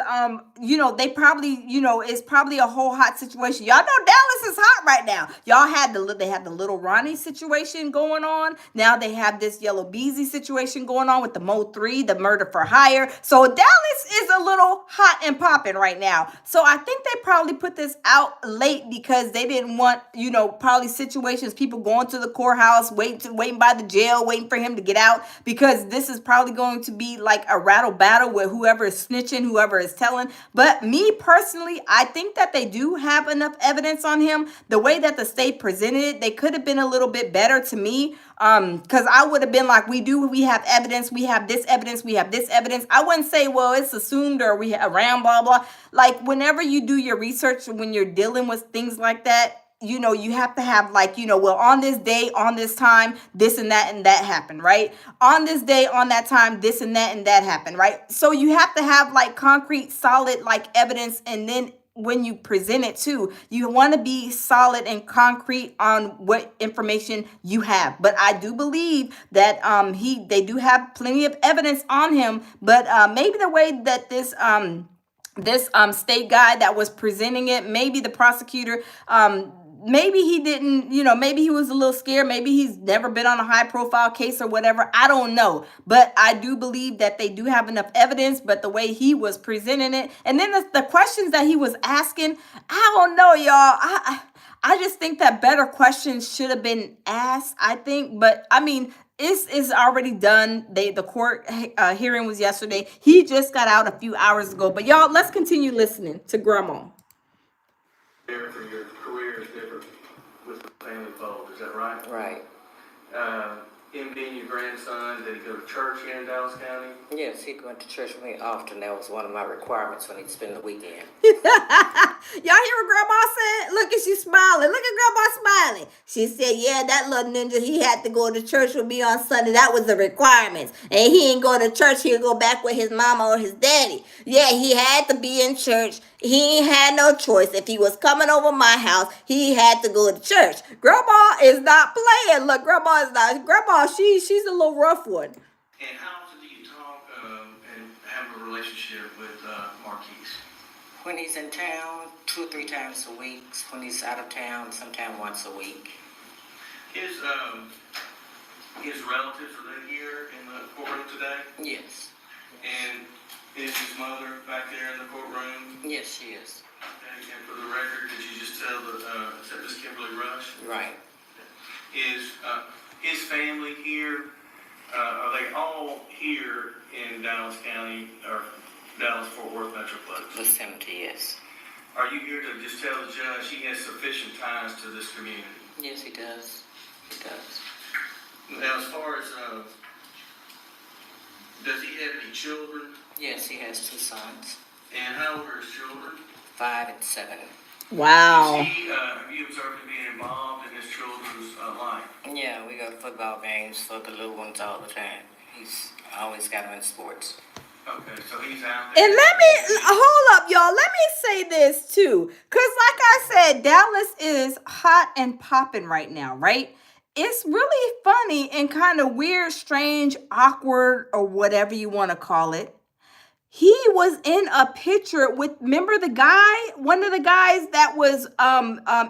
[SPEAKER 1] they probably, it's probably a whole hot situation. Y'all know Dallas is hot right now. They had the little Ronnie situation going on. Now they have this Yellow Beezy situation going on with the Mo3, the murder for hire. So Dallas is a little hot and popping right now. So I think they probably put this out late because they didn't want, probably situations, people going to the courthouse, waiting by the jail, waiting for him to get out, because this is probably going to be like a rattle battle with whoever is snitching, whoever is telling. But me personally, I think that they do have enough evidence on him. The way that the state presented it, they could have been a little bit better to me. Because I would have been like, we have evidence, we have this evidence, we have this evidence. I wouldn't say, well, it's assumed or we have around, blah, blah. Like, whenever you do your research, when you're dealing with things like that, you have to have like, well, on this day, on this time, this and that happened, right? On this day, on that time, this and that happened, right? So you have to have like concrete, solid, like evidence, and then when you present it too, you want to be solid and concrete on what information you have. But I do believe that they do have plenty of evidence on him, but maybe the way that this state guy that was presenting it, maybe the prosecutor maybe he didn't, maybe he was a little scared. Maybe he's never been on a high profile case or whatever. I don't know. But I do believe that they do have enough evidence, but the way he was presenting it, and then the questions that he was asking, I don't know, y'all. I just think that better questions should have been asked, I think. But I mean, it's already done. The court hearing was yesterday. He just got out a few hours ago. But y'all, let's continue listening to Grandma.
[SPEAKER 7] Different from your career is different with the family fold, is that right?
[SPEAKER 6] Right.
[SPEAKER 7] Him being your grandson, did he go to church here in Dallas County?
[SPEAKER 6] Yes, he went to church with me often. That was one of my requirements when he'd spend the weekend.
[SPEAKER 1] Y'all hear what Grandma said? Look at she smiling. Look at Grandma smiling. She said, yeah, that little ninja, he had to go to church with me on Sunday. That was the requirements. And he ain't go to church. He'll go back with his mama or his daddy. Yeah, he had to be in church. He ain't had no choice. If he was coming over my house, he had to go to church. Grandma is not playing. Look, Grandma is not. Grandma, she's a little rough one.
[SPEAKER 3] And how often do you talk and have a relationship with Marquise?
[SPEAKER 6] When he's in town, 2 or 3 times a week. When he's out of town, sometime once a week.
[SPEAKER 3] His relatives, are they here in the courtroom today?
[SPEAKER 6] Yes.
[SPEAKER 3] And is his mother back there in the courtroom?
[SPEAKER 6] Yes, she is.
[SPEAKER 3] And for the record, did you just tell is that Miss Kimberly Rush?
[SPEAKER 6] Right.
[SPEAKER 3] Is his family here? Are they all here in Dallas County or Dallas-Fort Worth Metroplex?
[SPEAKER 6] Vicinity, yes.
[SPEAKER 3] Are you here to just tell the judge he has sufficient ties to this community?
[SPEAKER 6] Yes, he does. He does.
[SPEAKER 3] Now, as far as, does he have any children?
[SPEAKER 6] Yes, he has 2 sons.
[SPEAKER 3] And how old are his children?
[SPEAKER 6] 5 and 7.
[SPEAKER 1] Wow.
[SPEAKER 3] Have you observed him being involved in his children's life?
[SPEAKER 6] Yeah, we go to football games for the little ones all the time. He's always got them in sports.
[SPEAKER 3] Okay, so he's out there.
[SPEAKER 1] And let me, hold up, y'all. Let me say this too. Because like I said, Dallas is hot and popping right now, right? It's really funny and kind of weird, strange, awkward, or whatever you want to call it. He was in a picture with, remember the guy, one of the guys that was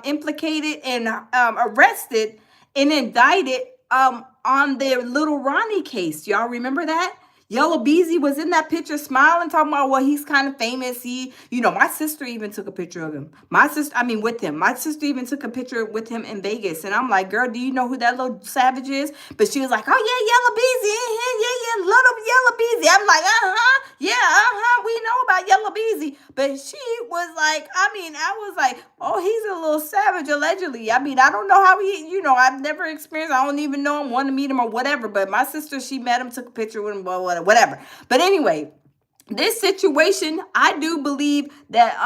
[SPEAKER 1] implicated and arrested and indicted on the Little Ronnie case. Y'all remember that? Yella Beezy was in that picture smiling, talking about, well, he's kind of famous. My sister even took a picture of him. With him. My sister even took a picture with him in Vegas. And I'm like, girl, do you know who that little savage is? But she was like, oh, yeah, Yella Beezy. Yeah, little Yella Beezy. I'm like, we know about Yella Beezy. But she was like, I was like, oh, he's a little savage, allegedly. I don't know how I've never experienced, I don't even know him, want to meet him or whatever. But my sister, she met him, took a picture with him, whatever. But anyway, this situation, I do believe that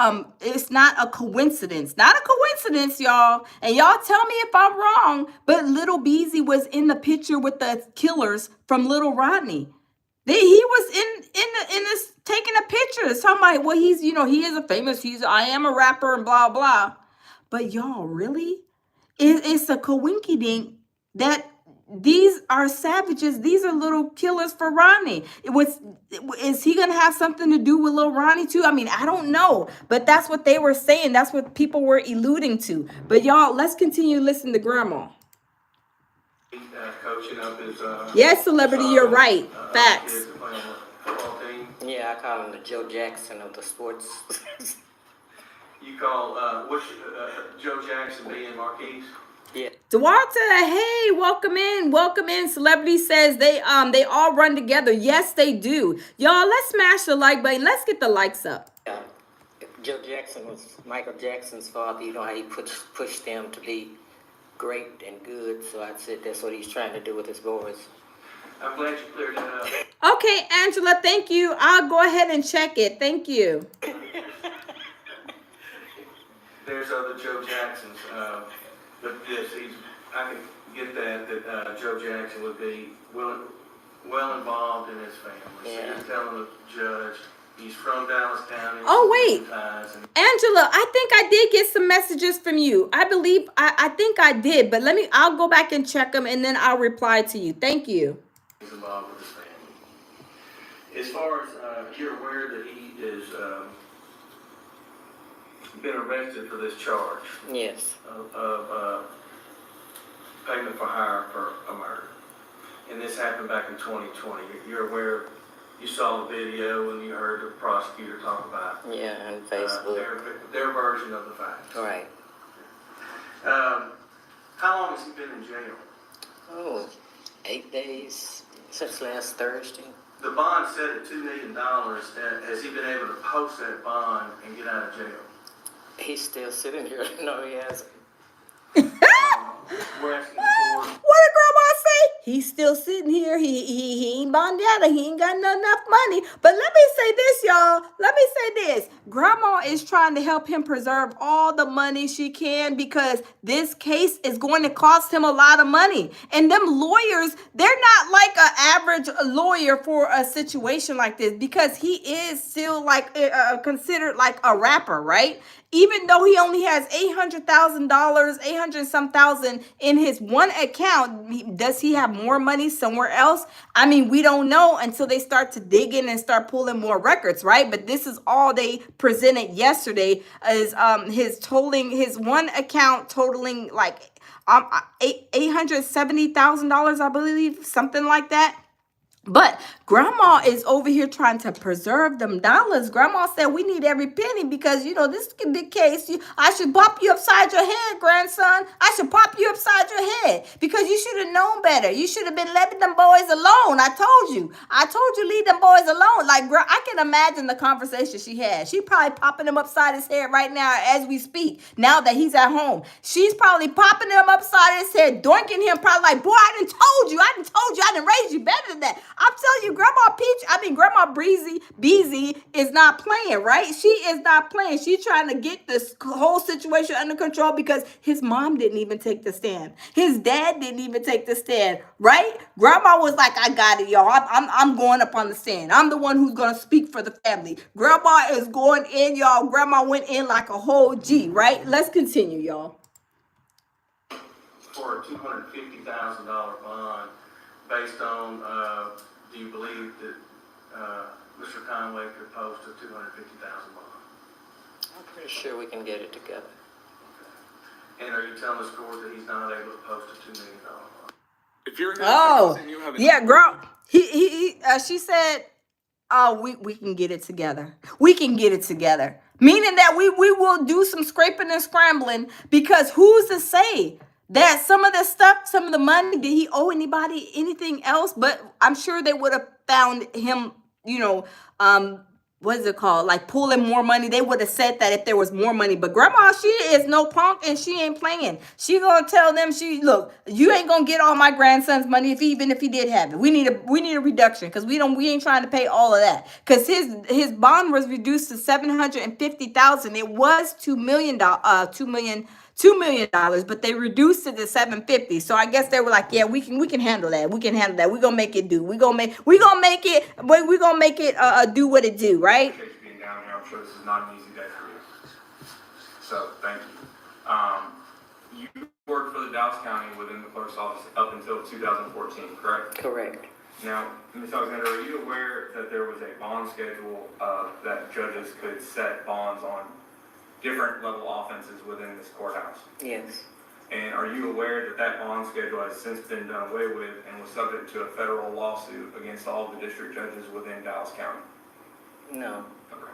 [SPEAKER 1] it's not a coincidence. Not a coincidence, y'all. And y'all tell me if I'm wrong, but Little Beezy was in the picture with the killers from Little Rodney. He was in this taking a picture. Somebody, well, he is a famous, I am a rapper and blah, blah. But y'all, really? It's a coinkydink that these are savages. These are little killers for Ronnie. Is he going to have something to do with little Ronnie too? I don't know. But that's what they were saying. That's what people were alluding to. But y'all, let's continue listening to Grandma.
[SPEAKER 7] Coaching up his
[SPEAKER 1] yes, celebrity, you're right. Facts.
[SPEAKER 7] kids to play on the football team.
[SPEAKER 6] Yeah, I call him the Joe Jackson of the sports.
[SPEAKER 7] You call Joe Jackson being Marquise?
[SPEAKER 6] Yeah.
[SPEAKER 1] Duarte, hey, welcome in. Celebrity says they all run together. Yes, they do. Y'all, let's smash the like button. Let's get the likes up.
[SPEAKER 6] Joe Jackson was Michael Jackson's father. You know how he pushed them to be great and good. So I said that's what he's trying to do with his boys.
[SPEAKER 7] I'm glad you cleared that up.
[SPEAKER 1] Okay, Angela, thank you. I'll go ahead and check it. Thank you.
[SPEAKER 7] There's other Joe Jacksons, but yes, I can get that Joe Jackson would be well involved in his family. So
[SPEAKER 6] Yeah.
[SPEAKER 7] you're telling the judge he's from Dallas County.
[SPEAKER 1] Oh, wait.
[SPEAKER 7] Angela,
[SPEAKER 1] I think I did get some messages from you. I believe, I think I did, but I'll go back and check them and then I'll reply to you. Thank you.
[SPEAKER 7] he's involved with his family. As far as you're aware that he is been arrested for this charge
[SPEAKER 6] Yes.
[SPEAKER 7] of payment for hire for a murder. And this happened back in 2020. You're aware, you saw the video and you heard the prosecutor talk about
[SPEAKER 6] Yeah, on Facebook.
[SPEAKER 7] their version of the facts.
[SPEAKER 6] Right.
[SPEAKER 7] How long has he been in jail?
[SPEAKER 6] Oh, 8 days since last Thursday.
[SPEAKER 7] The bond set at $2 million. Has he been able to post that bond and get out of jail?
[SPEAKER 6] He's still sitting here. No, he hasn't.
[SPEAKER 7] We're asking for.
[SPEAKER 1] What did grandma say? He's still sitting here. He ain't bonded out. He ain't got enough money. But let me say this, y'all. Let me say this. Grandma is trying to help him preserve all the money she can because this case is going to cost him a lot of money. And them lawyers, they're not like an average lawyer for a situation like this because he is still like considered like a rapper, right? Even though he only has $800,000, 800 some thousand in his one account, does he have more money somewhere else? I mean, we don't know until they start to dig in and start pulling more records, right? But this is all they presented yesterday is his one account totaling like $870,000, I believe, something like that. But grandma is over here trying to preserve them dollars. Grandma said we need every penny because, this could be the case. I should pop you upside your head, grandson. I should pop you upside your head because you should have known better. You should have been letting them boys alone. I told you, leave them boys alone. Like, I can imagine the conversation she had. She probably popping him upside his head right now as we speak, now that he's at home. She's probably popping him upside his head, doinking him, probably like, boy, I done told you, I done raised you better than that. I'm telling you, Grandma Beezy is not playing, right? She is not playing. She's trying to get this whole situation under control because his mom didn't even take the stand. His dad didn't even take the stand, right? Grandma was like, I got it, y'all. I'm going up on the stand. I'm the one who's going to speak for the family. Grandma is going in, y'all. Grandma went in like a whole G, right? Let's continue, y'all.
[SPEAKER 7] For a $250,000 bond based on, do you believe that Mr. Conway could post a $250,000 bond?
[SPEAKER 6] I'm pretty sure we can get it together.
[SPEAKER 7] And are you telling this court that he's not able to post a $2 million bond?
[SPEAKER 8] If you're
[SPEAKER 1] Yeah, girl. She said, we can get it together. We can get it together. Meaning that we will do some scraping and scrambling because who's to say that some of the stuff, some of the money, did he owe anybody anything else? But I'm sure they would have found him, what is it called? Like pulling more money. They would have said that if there was more money. But grandma, she is no punk and she ain't playing. She gonna tell them, look, you ain't gonna get all my grandson's money even if he did have it. We need a reduction because we ain't trying to pay all of that. Because his bond was reduced to $750,000. It was $2 million, $2 million, but they reduced it to $750,000. So I guess they were like, yeah, we can handle that. We can handle that. We're gonna make it do. We're gonna make it do what it do, right?
[SPEAKER 2] Appreciate you being down here. I'm sure this is not an easy day for you. So thank you. You worked for the Dallas County within the clerk's office up until 2014, correct?
[SPEAKER 6] Correct.
[SPEAKER 2] Now, Ms. Alexander, are you aware that there was a bond schedule that judges could set bonds on different level offenses within this courthouse?
[SPEAKER 6] Yes.
[SPEAKER 2] And are you aware that that bond schedule has since been done away with and was subject to a federal lawsuit against all the district judges within Dallas County?
[SPEAKER 6] No.
[SPEAKER 2] Okay.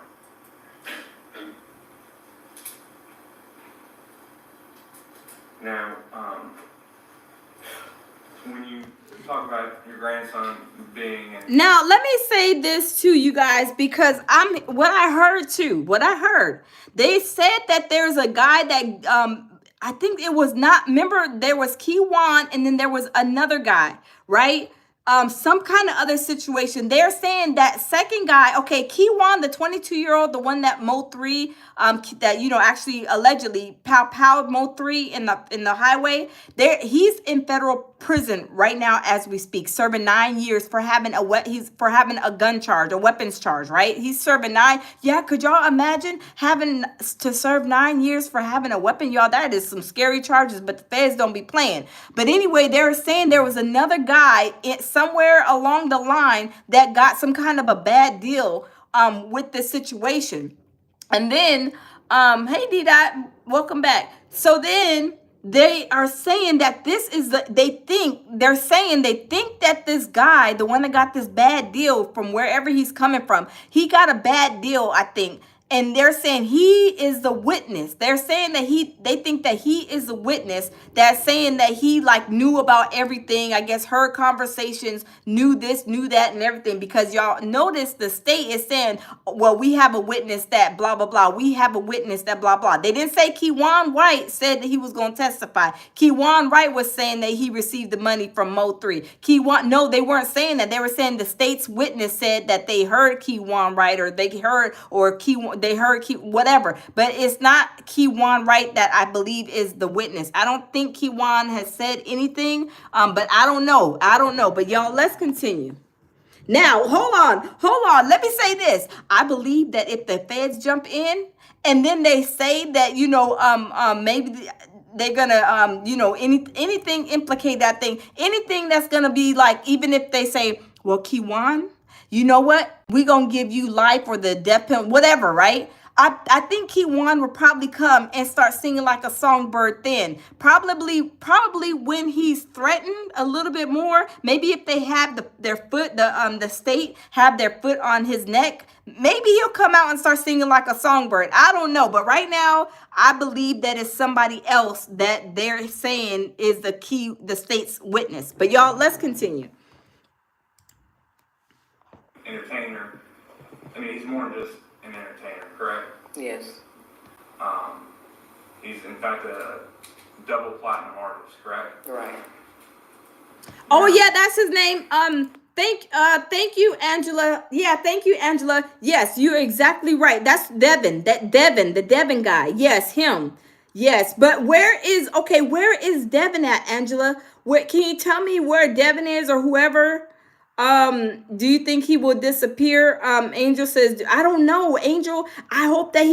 [SPEAKER 2] Now, when you talk about your grandson being in...
[SPEAKER 1] Now, let me say this to you guys because what I heard, they said that there's a guy that I think it was not, remember there was Keywan and then there was another guy, right? Some kind of other situation. They're saying that second guy, okay, Keywan, the 22-year-old, the one that Mo3, that actually allegedly powed Mo3 in the highway. He's in federal prison right now as we speak, serving 9 years for having a gun charge, a weapons charge, right? He's serving 9. Yeah, could y'all imagine having to serve 9 years for having a weapon, y'all? That is some scary charges, but the feds don't be playing. But anyway, they were saying there was another guy somewhere along the line that got some kind of a bad deal with this situation. And then Hey D Dot, welcome back. So then they are saying that this is they think that this guy, the one that got this bad deal from wherever he's coming from, he got a bad deal, I think. And they're saying he is the witness. They're saying that they think that he is the witness that's saying that he like knew about everything. I guess heard conversations, knew this, knew that, and everything. Because y'all notice the state is saying, well, we have a witness that blah, blah, blah. We have a witness that blah, blah. They didn't say Keywan White said that he was going to testify. Keywan White was saying that he received the money from Mo3. No, they weren't saying that. They were saying the state's witness said that they heard Keywan White, or they heard, or they heard whatever. But it's not Keywan Wright that I believe is the witness. I don't think Keywan has said anything, but I don't know. But y'all, let's continue. Now, hold on. Let me say this. I believe that if the feds jump in and then they say that, maybe they're gonna, anything implicate that thing, anything that's gonna be like, even if they say, well, Kiwan, you know what? We're gonna give you life or the death penalty, whatever, right? I think Keywan will probably come and start singing like a songbird then. Probably when he's threatened a little bit more. Maybe if they have the state have their foot on his neck, maybe he'll come out and start singing like a songbird. I don't know, but right now I believe that it's somebody else that they're saying is the state's witness. But y'all, let's continue.
[SPEAKER 2] Entertainer. I mean, he's more than just an entertainer, correct?
[SPEAKER 6] Yes.
[SPEAKER 2] He's in fact a double platinum artist, correct?
[SPEAKER 6] Right.
[SPEAKER 1] Oh yeah, that's his name. Thank you, Angela. Yeah, thank you, Angela. Yes, you're exactly right. That's Devin. The Devin guy. Yes, him. Yes, but where is Devin at, Angela? Where can you tell me where Devin is or whoever? Do you think he will disappear? Angel says, I don't know, Angel. I hope that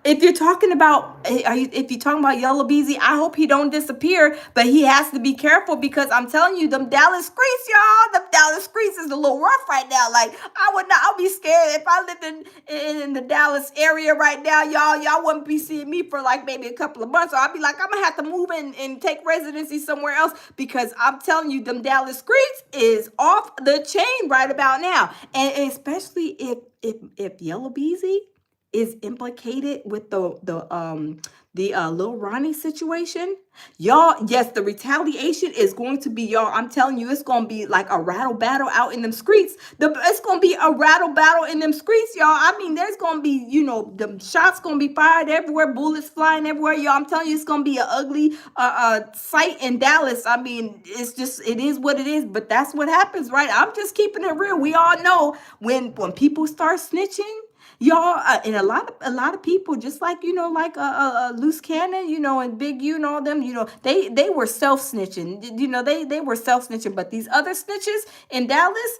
[SPEAKER 1] if you're talking about, if you're talking about Yella Beezy, I hope he don't disappear, but he has to be careful because I'm telling you, them Dallas streets, y'all, them Dallas streets is a little rough right now. Like, I'll be scared if I lived in the Dallas area right now, y'all wouldn't be seeing me for like maybe a couple of months. So I'd be like, I'm gonna have to move in and take residency somewhere else because I'm telling you, them Dallas streets is off the chain right about now, and especially if Yellow Beezy is implicated with the Lil Ronnie situation, y'all. Yes, the retaliation is going to be, y'all. I'm telling you, it's gonna be like a rattle battle out in them streets. It's gonna be a rattle battle in them streets, y'all. I mean, there's gonna be, the shots gonna be fired everywhere, bullets flying everywhere, y'all. I'm telling you, it's gonna be an ugly sight in Dallas. I mean, it is what it is. But that's what happens, right? I'm just keeping it real. We all know when people start snitching, y'all, and a lot of people, just like like Loose Cannon, and Big U and all them, they were self snitching, they were self snitching, but these other snitches in Dallas,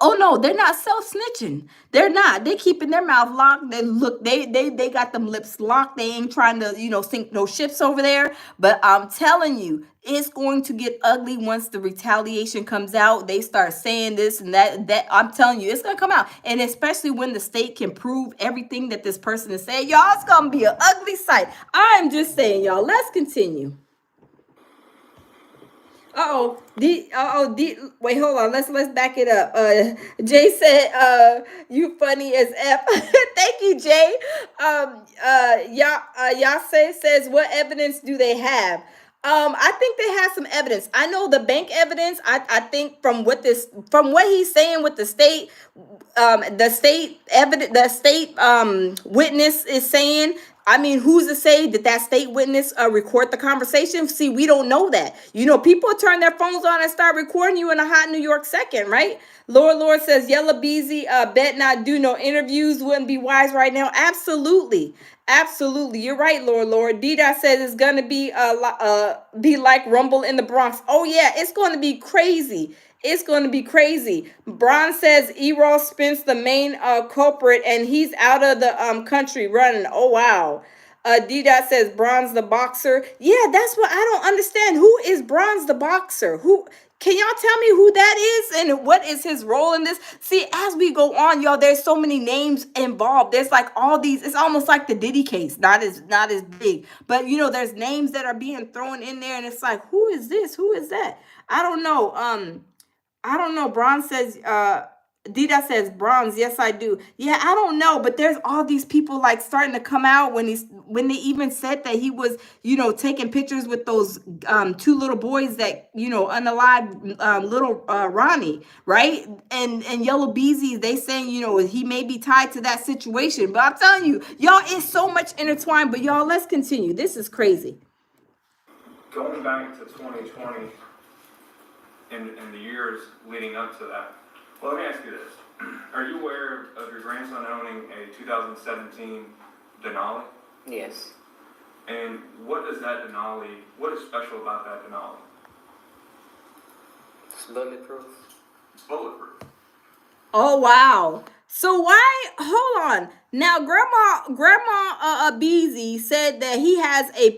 [SPEAKER 1] oh no, they're not self snitching. They're not. They keeping their mouth locked. They got them lips locked. They ain't trying to sink no ships over there. But I'm telling you, it's going to get ugly once the retaliation comes out. They start saying this and that. That I'm telling you, it's gonna come out, and especially when the state can prove everything that this person is saying, y'all, it's gonna be an ugly sight. I'm just saying, y'all. Let's continue. Wait, hold on. Let's back it up. Jay said, you funny as F. Thank you, Jay. Yase says, what evidence do they have? I think they have some evidence. I know the bank evidence. I think from what he's saying with the state, the state witness is saying. I mean, who's to say that state witness record the conversation? See, we don't know that. People turn their phones on and start recording you in a hot New York second, right? Lord says, Yella Beezy, bet not do no interviews, wouldn't be wise right now. Absolutely. Absolutely. You're right, Lord. D-Dot says it's going to be like Rumble in the Bronx. Oh, yeah, it's going to be crazy. It's going to be crazy. Bron says Errol Spence, the main culprit, and he's out of the country running. Oh, wow. D-Dot says Bronze the boxer. Yeah, that's what I don't understand. Who is Bronze the boxer? Who can y'all tell me who that is and what is his role in this? See, as we go on, y'all, there's so many names involved. There's like all these, it's almost like the Diddy case, not as big. But there's names that are being thrown in there, and it's like, who is this? Who is that? I don't know. I don't know. Bronze says, Dita says bronze. Yes, I do. Yeah, I don't know, but there's all these people like starting to come out when they even said that he was, taking pictures with those two little boys that unalived little Ronnie, right? And Yellow Beezy, they saying he may be tied to that situation. But I'm telling you, y'all, it's so much intertwined. But y'all, let's continue. This is crazy.
[SPEAKER 2] Going back to 2020 and the years leading up to that, well, let me ask you this. Are you aware of your grandson owning a 2017 Denali?
[SPEAKER 6] Yes.
[SPEAKER 2] And what is what is special about that Denali?
[SPEAKER 6] It's bulletproof.
[SPEAKER 2] It's bulletproof.
[SPEAKER 1] Oh wow. So why hold on. Now grandma Beezy said that he has a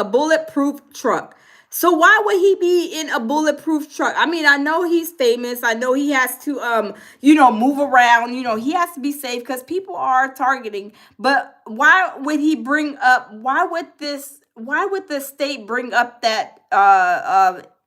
[SPEAKER 1] bulletproof truck. So why would he be in a bulletproof truck? I mean, I know he's famous. I know he has to move around. He has to be safe because people are targeting. But why would the state bring up that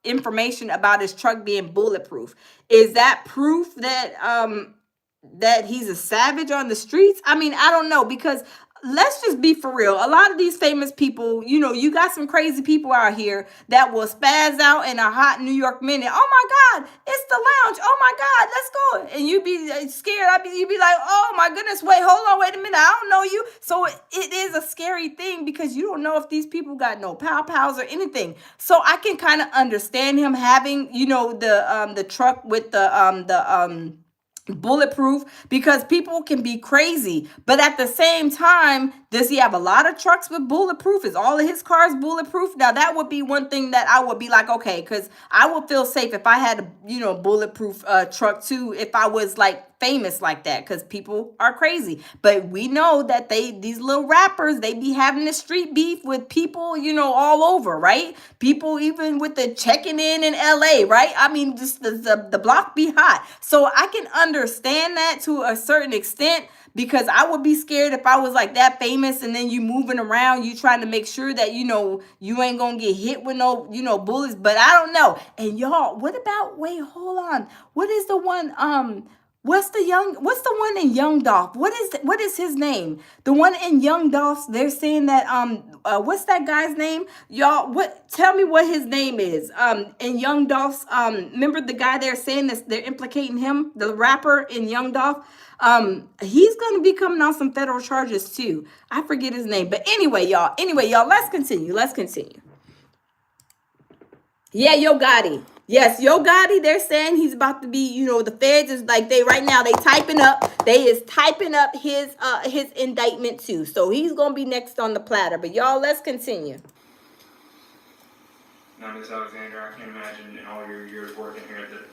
[SPEAKER 1] information about his truck being bulletproof? Is that proof that he's a savage on the streets? I mean, I don't know, because let's just be for real. A lot of these famous people, you got some crazy people out here that will spaz out in a hot New York minute. Oh my God, it's the lounge. Oh my God, let's go. And you be scared. You be like, oh my goodness, hold on, wait a minute. I don't know you. So it is a scary thing because you don't know if these people got no pals or anything. So I can kind of understand him having, the truck with the bulletproof, because people can be crazy. But at the same time, does he have a lot of trucks with bulletproof? Is all of his cars bulletproof? Now that would be one thing that I would be like, okay, because I would feel safe if I had a bulletproof truck too, if I was like famous like that, because people are crazy. But we know that these little rappers, they be having the street beef with people all over, right? People even with the checking in LA, right? I mean, just the block be hot. So I can understand that to a certain extent, because I would be scared if I was like that famous and then you moving around, you trying to make sure that you ain't gonna get hit with no bullets. But I don't know. And y'all, what about, wait, hold on, what is the one what's the one in Young Dolph? What is his name? The one in Young Dolph's, they're saying that what's that guy's name? Y'all, tell me what his name is. In Young Dolph's, remember the guy they're saying this, they're implicating him, the rapper in Young Dolph? He's gonna be coming on some federal charges too. I forget his name. But anyway, y'all, let's continue. Yeah, Yo Gotti. Yes, Yo Gotti, they're saying he's about to be, the feds is like, right now they typing up his indictment too. So he's gonna be next on the platter. But y'all, let's continue.
[SPEAKER 2] Now, Ms. Alexander, I can't imagine in all your years working here at the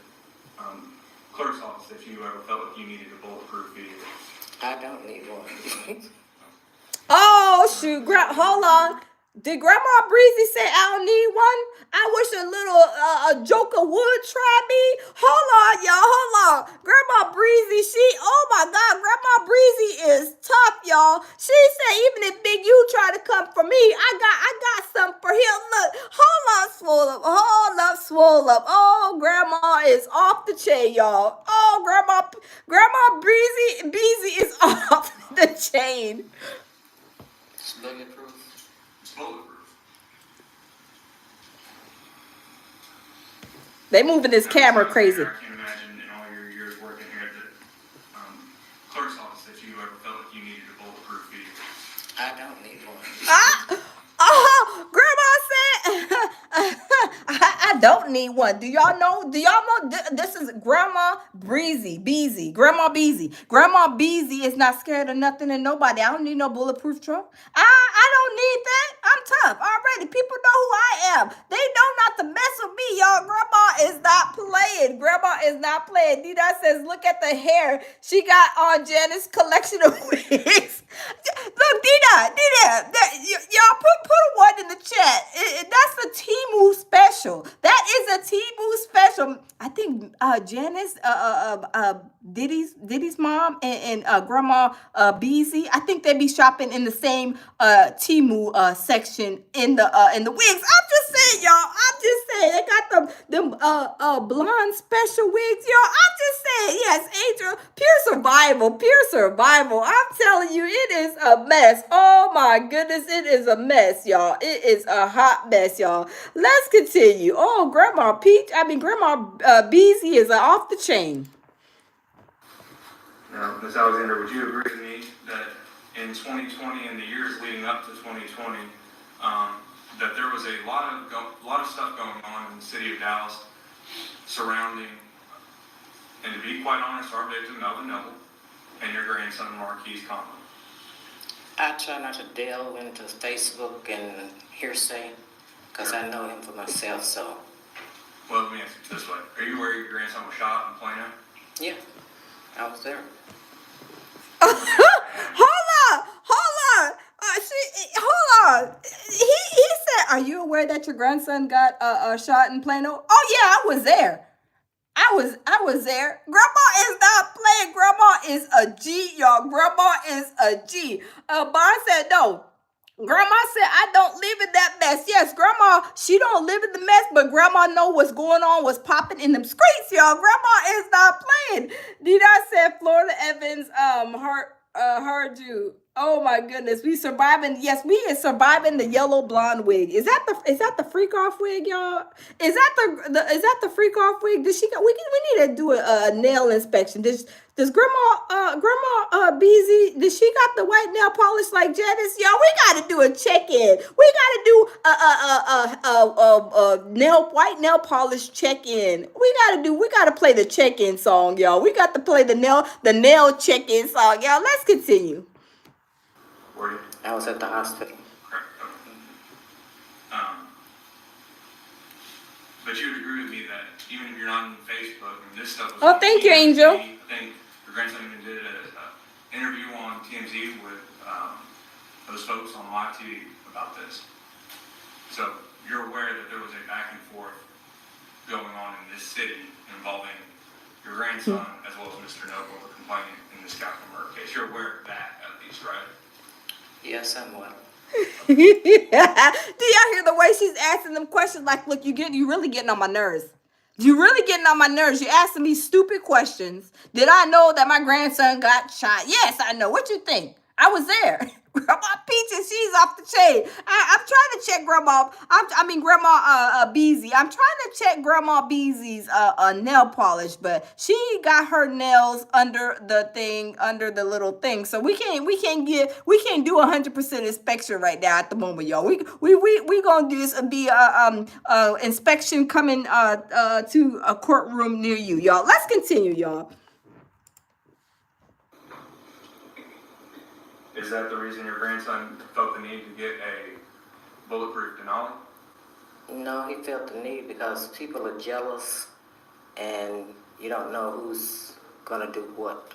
[SPEAKER 2] clerk's office that you ever felt like you needed a bulletproof vehicle.
[SPEAKER 6] I don't need one.
[SPEAKER 1] Oh shoot, hold on. Did Grandma Breezy say I don't need one? I wish a little joker would try me. Hold on, y'all. Hold on. Grandma Breezy, oh my God, Grandma Breezy is tough, y'all. She said even if Big U try to come for me, I got something for him. Look, hold on, swole up. Hold up, swole up. Oh, Grandma is off the chain, y'all. Oh, Grandma Beezy is off the chain.
[SPEAKER 6] It's bulletproof.
[SPEAKER 2] It's bulletproof.
[SPEAKER 1] They moving this camera crazy.
[SPEAKER 2] I can't imagine in all your years working here at the clerk's office that you ever felt like you needed a bulletproof vehicle.
[SPEAKER 6] I don't need one.
[SPEAKER 1] Grandma said I don't need one. Do y'all know this is Grandma Beezy. Grandma Beezy is not scared of nothing and nobody. I don't need no bulletproof truck. I don't need that. I'm tough already. People know who I am. They know not to mess with me, y'all. Grandma is not playing. Grandma is not playing. Dina says, look at the hair she got on Janice's collection of wigs. Look, Dina, y'all put a one in the chat. That's a Temu special. That is a Temu special. I think Janice, Diddy's mom, and Grandma Beezy. I think they be shopping in the same Temu section in the wigs. I'm just saying, y'all. I'm just saying they got them blonde special wigs, y'all. I'm just saying, yes, Angel, pure survival. I'm telling you, it is a mess. Oh my goodness, it is a mess, y'all. It is a hot mess, y'all. Let's continue. Oh, Grandma Beezy is off the chain.
[SPEAKER 2] Now, Ms. Alexander, would you agree with me that in 2020 and the years leading up to 2020, that there was a lot of stuff going on in the city of Dallas surrounding, and to be quite honest, our victim, Melvin Noble, and your grandson, Marquise Conlon?
[SPEAKER 6] I try not to delve into Facebook and hearsay because I know him for myself, so.
[SPEAKER 2] Well, let me ask it this way. Are you aware your grandson was shot in Plano?
[SPEAKER 6] Yeah, I was there.
[SPEAKER 1] Hold on. Hold on. He said, "Are you aware that your grandson got shot in Plano?" Oh yeah, I was there. I was there. Grandma is not playing. Grandma is a G, y'all. Grandma is a G. Barn said no. Grandma said, I don't live in that mess. Yes, Grandma, she don't live in the mess, but Grandma know what's going on, what's popping in them streets, y'all. Grandma is not playing. Dina said Florida Evans heard you. Oh my goodness, we surviving. Yes, we is surviving the yellow blonde wig. Is that the freak off wig, y'all? Is that the freak off wig? Does she got? We need to do a nail inspection. Does Grandma Beezy, does she got the white nail polish like Janice? Y'all, we gotta do a check-in. We gotta do a white nail polish check-in. We gotta play the check-in song, y'all. We got to play the nail check-in song, y'all. Let's continue.
[SPEAKER 2] Were you?
[SPEAKER 6] I was at the hospital.
[SPEAKER 2] Correct. Okay. But you would agree with me that even if you're not on Facebook and this stuff was
[SPEAKER 1] Oh, thank you, Angel.
[SPEAKER 2] I think your grandson even did an interview on TMZ with those folks on live TV about this. So you're aware that there was a back and forth going on in this city involving your grandson as well as Mr. Noble, the complainant in this capital murder case. You're aware of that at least, right?
[SPEAKER 6] Yes, somewhat.
[SPEAKER 1] Do y'all hear the way she's asking them questions? Like, look, you really getting on my nerves. You really getting on my nerves. You asking me stupid questions. Did I know that my grandson got shot? Yes, I know. What you think? I was there. Grandma Peaches, she's off the chain. I'm trying to check Grandma Beezy. I'm trying to check Grandma Beezy's nail polish, but she got her nails under the little thing. So we can't do 100% inspection right now at the moment, y'all. We gonna do this be inspection coming to a courtroom near you, y'all. Let's continue, y'all.
[SPEAKER 2] Is that the reason your grandson felt the need to get a bulletproof Denali?
[SPEAKER 6] No, he felt the need because people are jealous and you don't know who's going to do what,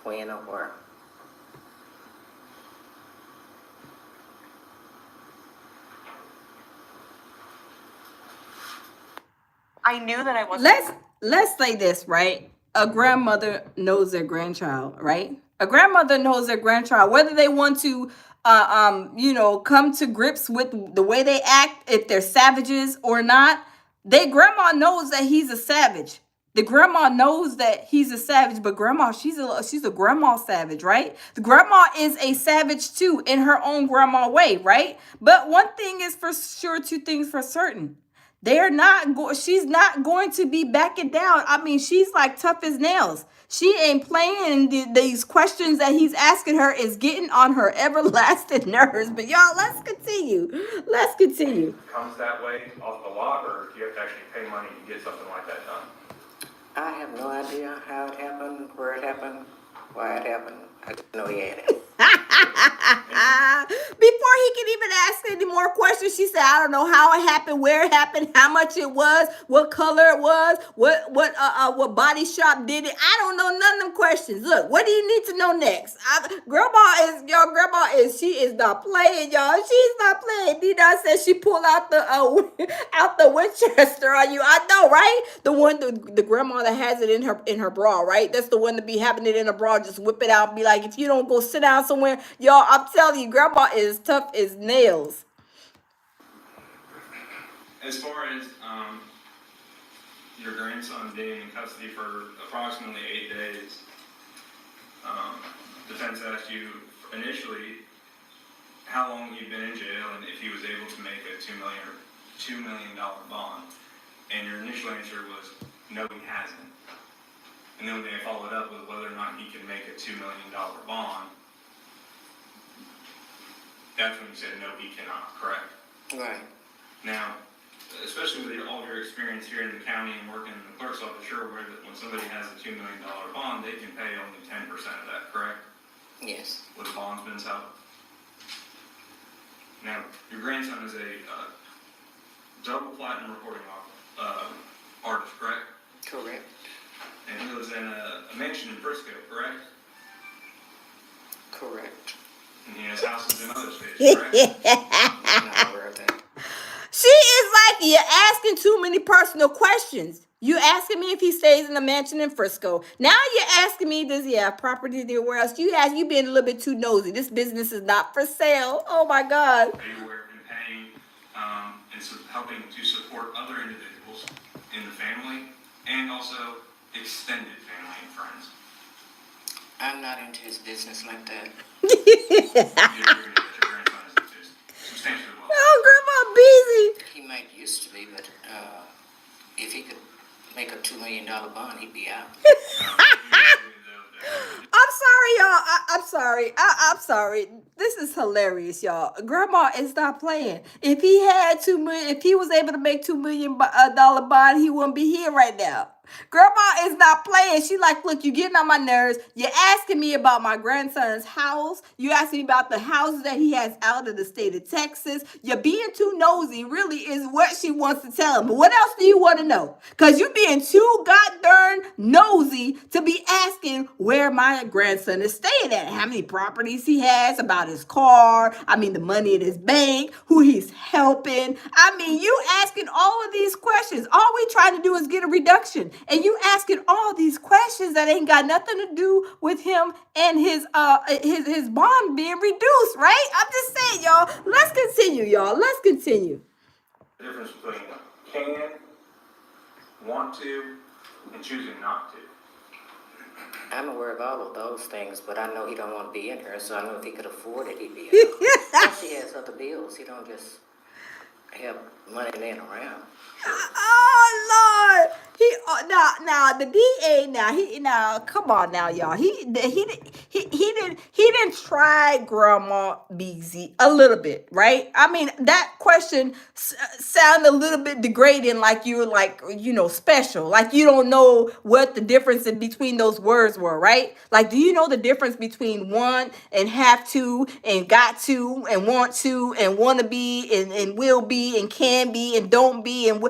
[SPEAKER 6] when, or where.
[SPEAKER 8] I knew that I wasn't.
[SPEAKER 1] Let's say this, right? A grandmother knows their grandchild, right? A grandmother knows their grandchild, whether they want to, come to grips with the way they act, if they're savages or not. Grandma knows that he's a savage. The grandma knows that he's a savage, but grandma, she's a grandma savage, right? The grandma is a savage too in her own grandma way, right? But one thing is for sure, two things for certain. She's not going to be backing down. I mean, she's like tough as nails. She ain't playing. These questions that he's asking her is getting on her everlasting nerves. But y'all, let's continue.
[SPEAKER 2] Comes that way off the lot, or do you have to actually pay money to get something like that done?
[SPEAKER 6] I have no idea how it happened, where it happened, why it happened. I just know he had it.
[SPEAKER 1] Before he can even ask any more questions, she said, "I don't know how it happened, where it happened, how much it was, what color it was, what body shop did it. I don't know none of them questions. Look, what do you need to know next?" Grandma is she is not playing, y'all. She's not playing. Dina said she pulled out the out the Winchester on you. I know, right? The grandma that has it in her bra, right? That's the one to be having it in her bra. Just whip it out and be like, if you don't go sit down somewhere, y'all. I'm telling you, grandma is tough as nails.
[SPEAKER 2] As far as your grandson being in custody for approximately 8 days, defense asked you initially how long he'd been in jail and if he was able to make a $2 million bond. And your initial answer was, no, he hasn't. And then they followed up with whether or not he can make a $2 million bond. That's when you said, no, he cannot, correct?
[SPEAKER 6] Right.
[SPEAKER 2] Now, especially with all of your experience here in the county and working in the clerk's office, you're aware that when somebody has a $2 million bond, they can pay only 10% of that, correct?
[SPEAKER 6] Yes.
[SPEAKER 2] With a bondsman's help. Now, your grandson is a double platinum recording artist, correct?
[SPEAKER 6] Correct.
[SPEAKER 2] And he lives in a mansion in Frisco, correct?
[SPEAKER 6] Correct.
[SPEAKER 2] And he has houses in other states, correct?
[SPEAKER 6] I'm not aware of that.
[SPEAKER 1] She is like, you're asking too many personal questions. You asking me if he stays in a mansion in Frisco. Now you're asking me, does he have property anywhere else? You being a little bit too nosy. This business is not for sale. Oh my God.
[SPEAKER 2] Are you aware of him paying and helping to support other individuals in the family and also extended family and friends?
[SPEAKER 6] I'm not into his business like that.
[SPEAKER 2] You agree that your grandson is substantially well?
[SPEAKER 1] Oh, Grandma Beezy.
[SPEAKER 6] He might used to be, but if he could make a $2 million bond, he'd be out.
[SPEAKER 1] I'm sorry, y'all. I'm sorry. I'm sorry. This is hilarious, y'all. Grandma is not playing. If he had if he was able to make $2 million bond, he wouldn't be here right now. Grandma is not playing. She like, look, you getting on my nerves. You're asking me about my grandson's house. You asking me about the houses that he has out of the state of Texas. You're being too nosy, really, is what she wants to tell him. But what else do you want to know? Because you being too goddamn nosy to be asking where my grandson is staying at, how many properties he has, about his car, the money in his bank, who he's helping. You asking all of these questions. All we trying to do is get a reduction. And you asking all these questions that ain't got nothing to do with him and his bond being reduced, right? I'm just saying, y'all. Let's continue, y'all. Let's continue.
[SPEAKER 2] The difference between can, want to, and choosing not to.
[SPEAKER 6] I'm aware of all of those things, but I know he don't want to be in here, so I know if he could afford it, he'd be out. Plus he has other bills. He don't just have money laying around.
[SPEAKER 1] Oh Lord! Now the DA come on now, y'all. He didn't try Grandma Beezy a little bit, right? That question sounded a little bit degrading, like you were special, like you don't know what the difference in between those words were, right? Like, do you know the difference between want and have to and got to and want to and want to be and will be and can be and don't be and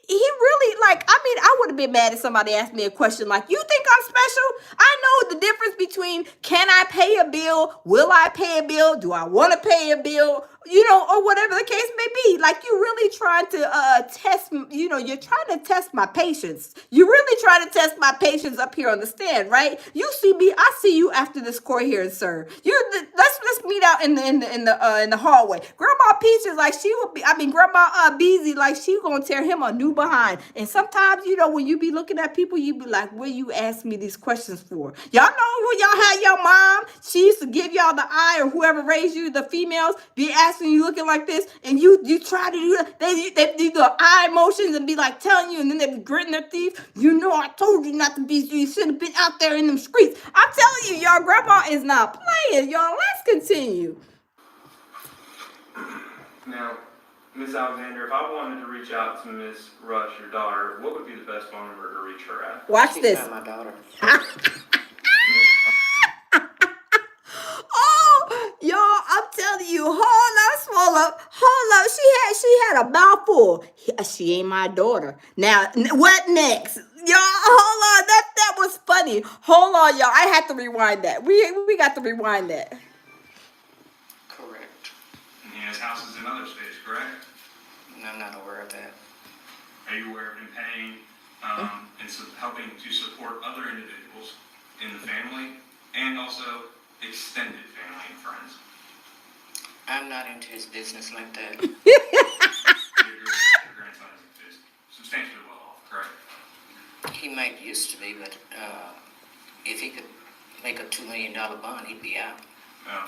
[SPEAKER 1] he really, I would have been mad if somebody asked me a question like, you think I'm special? I know the difference between, can I pay a bill? Will I pay a bill? Do I want to pay a bill? Or whatever the case may be. Like, you really trying to test, you're trying to test my patience. You really trying to test my patience up here on the stand, right? You see me, I see you after this court hearing, sir. Let's meet out in the hallway. Grandma Peach is like, Grandma Beezy, like, she gonna tear him a new behind. And sometimes, when you be looking at people, you be like, what you ask me these questions for? Y'all know when y'all had your mom, she used to give y'all the eye, or whoever raised you, the females, be asking you looking like this, and you try to do that. They do the eye motions and be like telling you, and then they be gritting their teeth. I told you not to be, you should have been out there in them streets. I'm telling you, y'all, Grandma is not playing, y'all. Let's continue.
[SPEAKER 2] Now, Ms. Alexander, if I wanted to reach out to Ms. Rush, your daughter, what would be the best phone number to reach her at?
[SPEAKER 1] Watch
[SPEAKER 6] She's
[SPEAKER 1] this.
[SPEAKER 6] not my daughter.
[SPEAKER 1] hold up. She had a mouthful. She ain't my daughter. Now, what next? Y'all, hold on. That was funny. Hold on, y'all. I had to rewind that. We got to rewind that.
[SPEAKER 6] Correct.
[SPEAKER 2] And he has houses in other states, correct?
[SPEAKER 6] I'm not aware of that.
[SPEAKER 2] Are you aware of him paying and helping to support other individuals in the family and also extended family and friends?
[SPEAKER 6] I'm not into his business like that.
[SPEAKER 2] Your grandson is substantially well off, correct?
[SPEAKER 6] He might used to be, but if he could make a $2 million bond, he'd be out.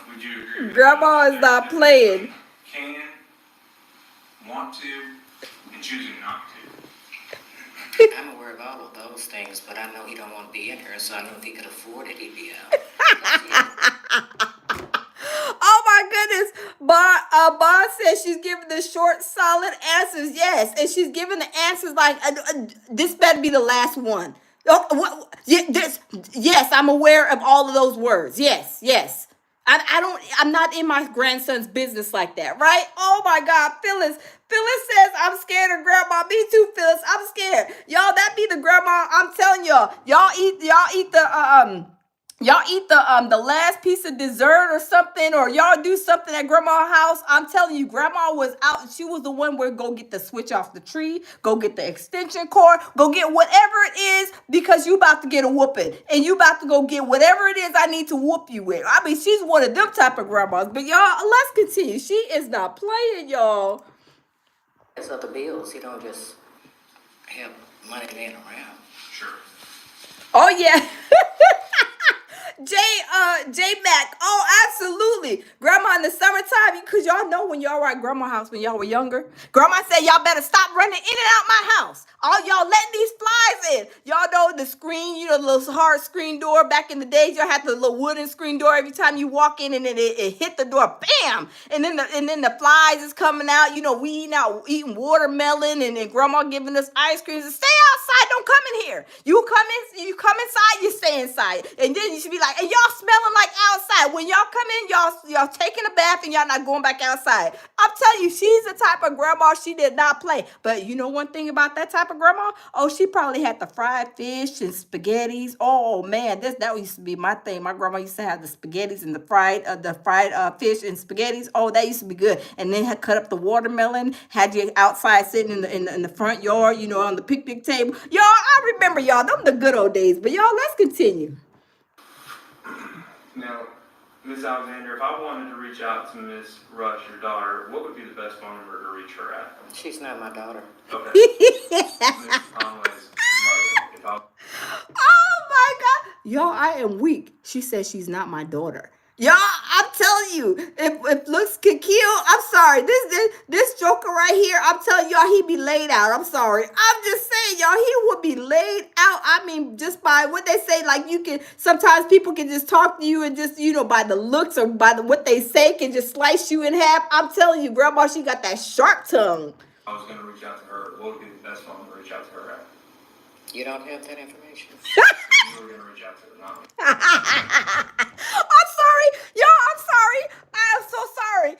[SPEAKER 2] Would you agree?
[SPEAKER 1] Grandma is not playing.
[SPEAKER 2] Can, want to, and choosing not to.
[SPEAKER 6] I'm aware of all of those things, but I know he don't want to be in here, so I know if he could afford it, he'd be out.
[SPEAKER 1] Oh my goodness. Bond says she's giving the short, solid answers. Yes. And she's giving the answers like, this better be the last one. Oh, yes, I'm aware of all of those words. Yes, yes. I'm not in my grandson's business like that, right? Oh my God, Phyllis says, I'm scared of grandma. Me too, Phyllis. I'm scared. Y'all, that be the grandma. I'm telling y'all, y'all eat the last piece of dessert or something, or y'all do something at grandma's house. I'm telling you, grandma was out. She was the one where go get the switch off the tree, go get the extension cord, go get whatever it is, because you about to get a whooping, and you about to go get whatever it is I need to whoop you with. I mean, she's one of them type of grandmas. But y'all, let's continue. She is not playing, y'all.
[SPEAKER 6] There's other bills. He don't just have money laying around.
[SPEAKER 2] Sure.
[SPEAKER 1] Oh yeah. J Mac. Oh, absolutely. Grandma in the summertime, because y'all know when y'all were at grandma's house when y'all were younger. Grandma said y'all better stop running in and out my house. All y'all letting these flies in. Y'all know the screen, the little hard screen door back in the days. Y'all had the little wooden screen door every time you walk in, and then it hit the door, bam! And then the flies is coming out. We eating watermelon, and then grandma giving us ice creams. And stay outside, don't come in here. You come inside, you stay inside. And then you should be like, and y'all smelling like outside. When y'all come in, y'all taking a bath and y'all not going back outside. I'm telling you, she's the type of grandma, she did not play. But you know one thing about that type of grandma? Oh, she probably had the fried fish and spaghettis. Oh man, that used to be my thing. My grandma used to have the spaghettis and the fried fish and spaghettis. Oh, that used to be good. And then had cut up the watermelon, had you outside sitting in the front yard, on the picnic table. Y'all, I remember y'all, them the good old days. But y'all, let's continue.
[SPEAKER 2] Now, Ms. Alexander, if I wanted to reach out to Ms. Rush, your daughter, what would be the best phone number to reach her at?
[SPEAKER 6] She's not my daughter.
[SPEAKER 2] Okay. Ms. Conway's mother.
[SPEAKER 1] Oh my God. Y'all, I am weak. She says she's not my daughter. Y'all, I'm telling you, if looks can kill, I'm sorry. This joker right here, I'm telling y'all, he be laid out. I'm sorry. I'm just saying, y'all, he would be laid out. I mean, just by what they say, like sometimes people can just talk to you and just, by the looks or by what they say can just slice you in half. I'm telling you, grandma, she got that sharp tongue.
[SPEAKER 2] I was going to reach out to her. What would be the best phone to reach out to her at?
[SPEAKER 6] You don't have that information?
[SPEAKER 2] You were going to reach out to her, not me.
[SPEAKER 1] I'm sorry. Y'all, I'm sorry. I am so sorry.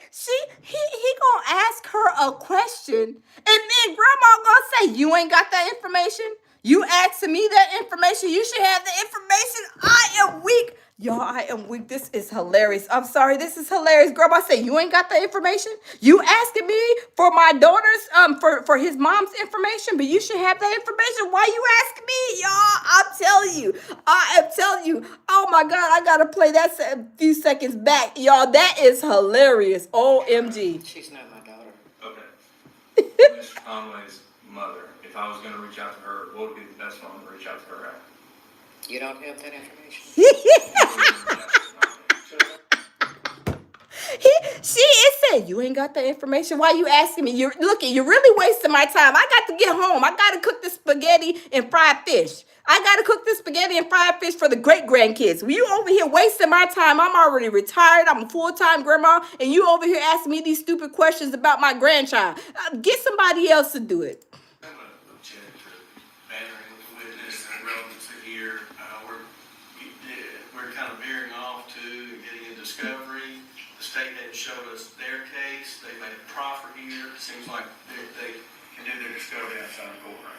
[SPEAKER 1] He gonna ask her a question, and then grandma gonna say, you ain't got that information? You asking me that information? You should have the information. I am weak. Y'all, I am weak. This is hilarious. I'm sorry. This is hilarious. Grandma say, you ain't got the information? You asking me for my daughter's, for his mom's information, but you should have that information. Why you asking me, y'all? I am telling you. Oh my God, I gotta play that a few seconds back. Y'all, that is hilarious. OMG.
[SPEAKER 6] She's not my daughter.
[SPEAKER 2] Okay. Ms. Conway's mother, if I was going to reach out to her, what would be the best phone to reach out to her at?
[SPEAKER 6] You don't have that information?
[SPEAKER 1] She is saying, you ain't got the information. Why you asking me? You're really wasting my time. I got to get home. I got to cook the spaghetti and fried fish. I got to cook this spaghetti and fried fish for the great-grandkids. Well, you over here wasting my time. I'm already retired. I'm a full-time grandma. And you over here asking me these stupid questions about my grandchild. Get somebody else to do it.
[SPEAKER 9] I'm going to object to battering with the witness and relevance here. We're kind of veering off to getting a discovery. The state had showed us their case, they made a proffer here, seems like they can do their discovery outside the courtroom.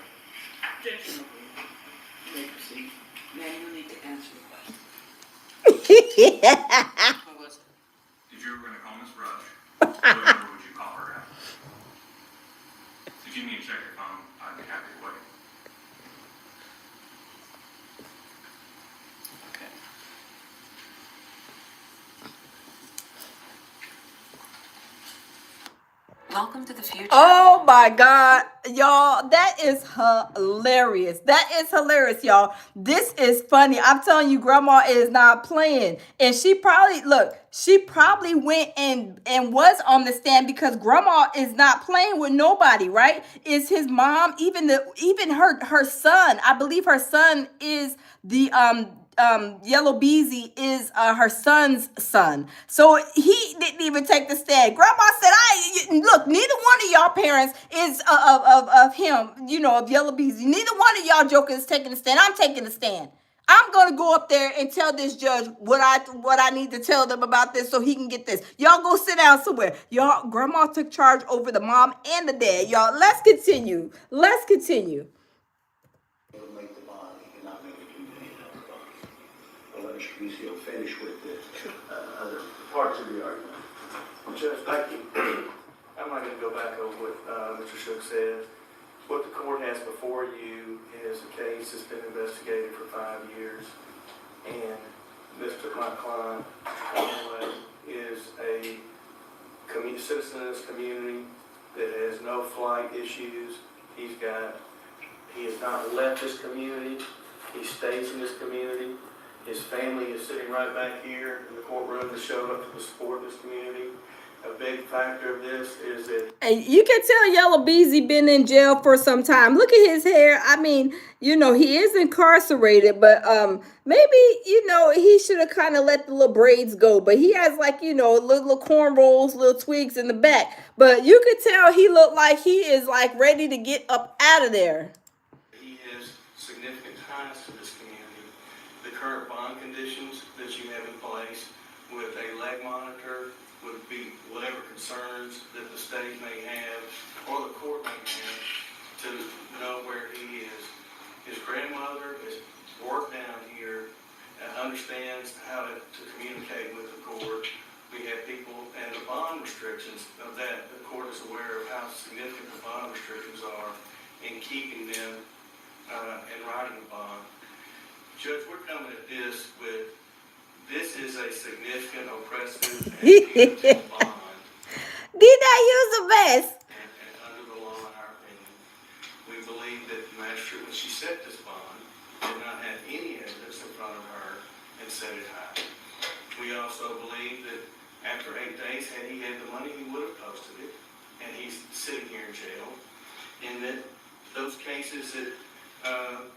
[SPEAKER 4] Objection, you may proceed. Ma'am, you need to answer the question.
[SPEAKER 2] If you were gonna call Ms. Rush, what number would you call her at? If you need to check your phone, I'd be happy to wait.
[SPEAKER 8] Welcome to the future.
[SPEAKER 1] Oh my God, y'all, that is hilarious. That is hilarious, y'all. This is funny. I'm telling you, grandma is not playing. And she probably went and was on the stand because grandma is not playing with nobody, right? Is his mom, even her son, I believe her son is the Yellow Beezy is her son's son. So he didn't even take the stand. Grandma said, look, neither one of y'all parents is of him, of Yellow Beezy. Neither one of y'all jokers is taking the stand. I'm taking the stand. I'm gonna go up there and tell this judge what I need to tell them about this so he can get this. Y'all go sit down somewhere. Y'all, grandma took charge over the mom and the dad. Y'all, let's continue. Let's continue.
[SPEAKER 3] It'll make the bond, he cannot make a $2 million bond. But let Mr. Beezy finish with the other parts of the argument.
[SPEAKER 10] Judge, thank you. I'm not going to go back over what Mr. Shook said. What the court has before you is a case that's been investigated for 5 years, and Mr. My client is a citizen in this community that has no flight issues. He has not left this community. He stays in this community. His family is sitting right back here in the courtroom to show up to support this community. A big factor of this is that...
[SPEAKER 1] And you can tell Yellow Beezy been in jail for some time. Look at his hair. I mean, he is incarcerated, but maybe, he should have kind of let the little braids go. But he has little cornrows, little twigs in the back. But you could tell he looked like he is ready to get up out of there.
[SPEAKER 10] He has significant ties to this community. The current bond conditions that you have in place with a leg monitor would be whatever concerns that the state may have or the court may have to know where he is. His grandmother has worked down here and understands how to communicate with the court. We have people, and the bond restrictions of that, the court is aware of how significant the bond restrictions are in keeping them and writing the bond. Judge, we're coming at this is a significant, oppressive, and punitive bond.
[SPEAKER 1] Did I use the best?
[SPEAKER 10] And under the law, in our opinion, we believe that the magistrate, when she set this bond, did not have any evidence in front of her and set it high. We also believe that after 8 days, had he had the money, he would have posted it, and he's sitting here in jail. And that those cases that the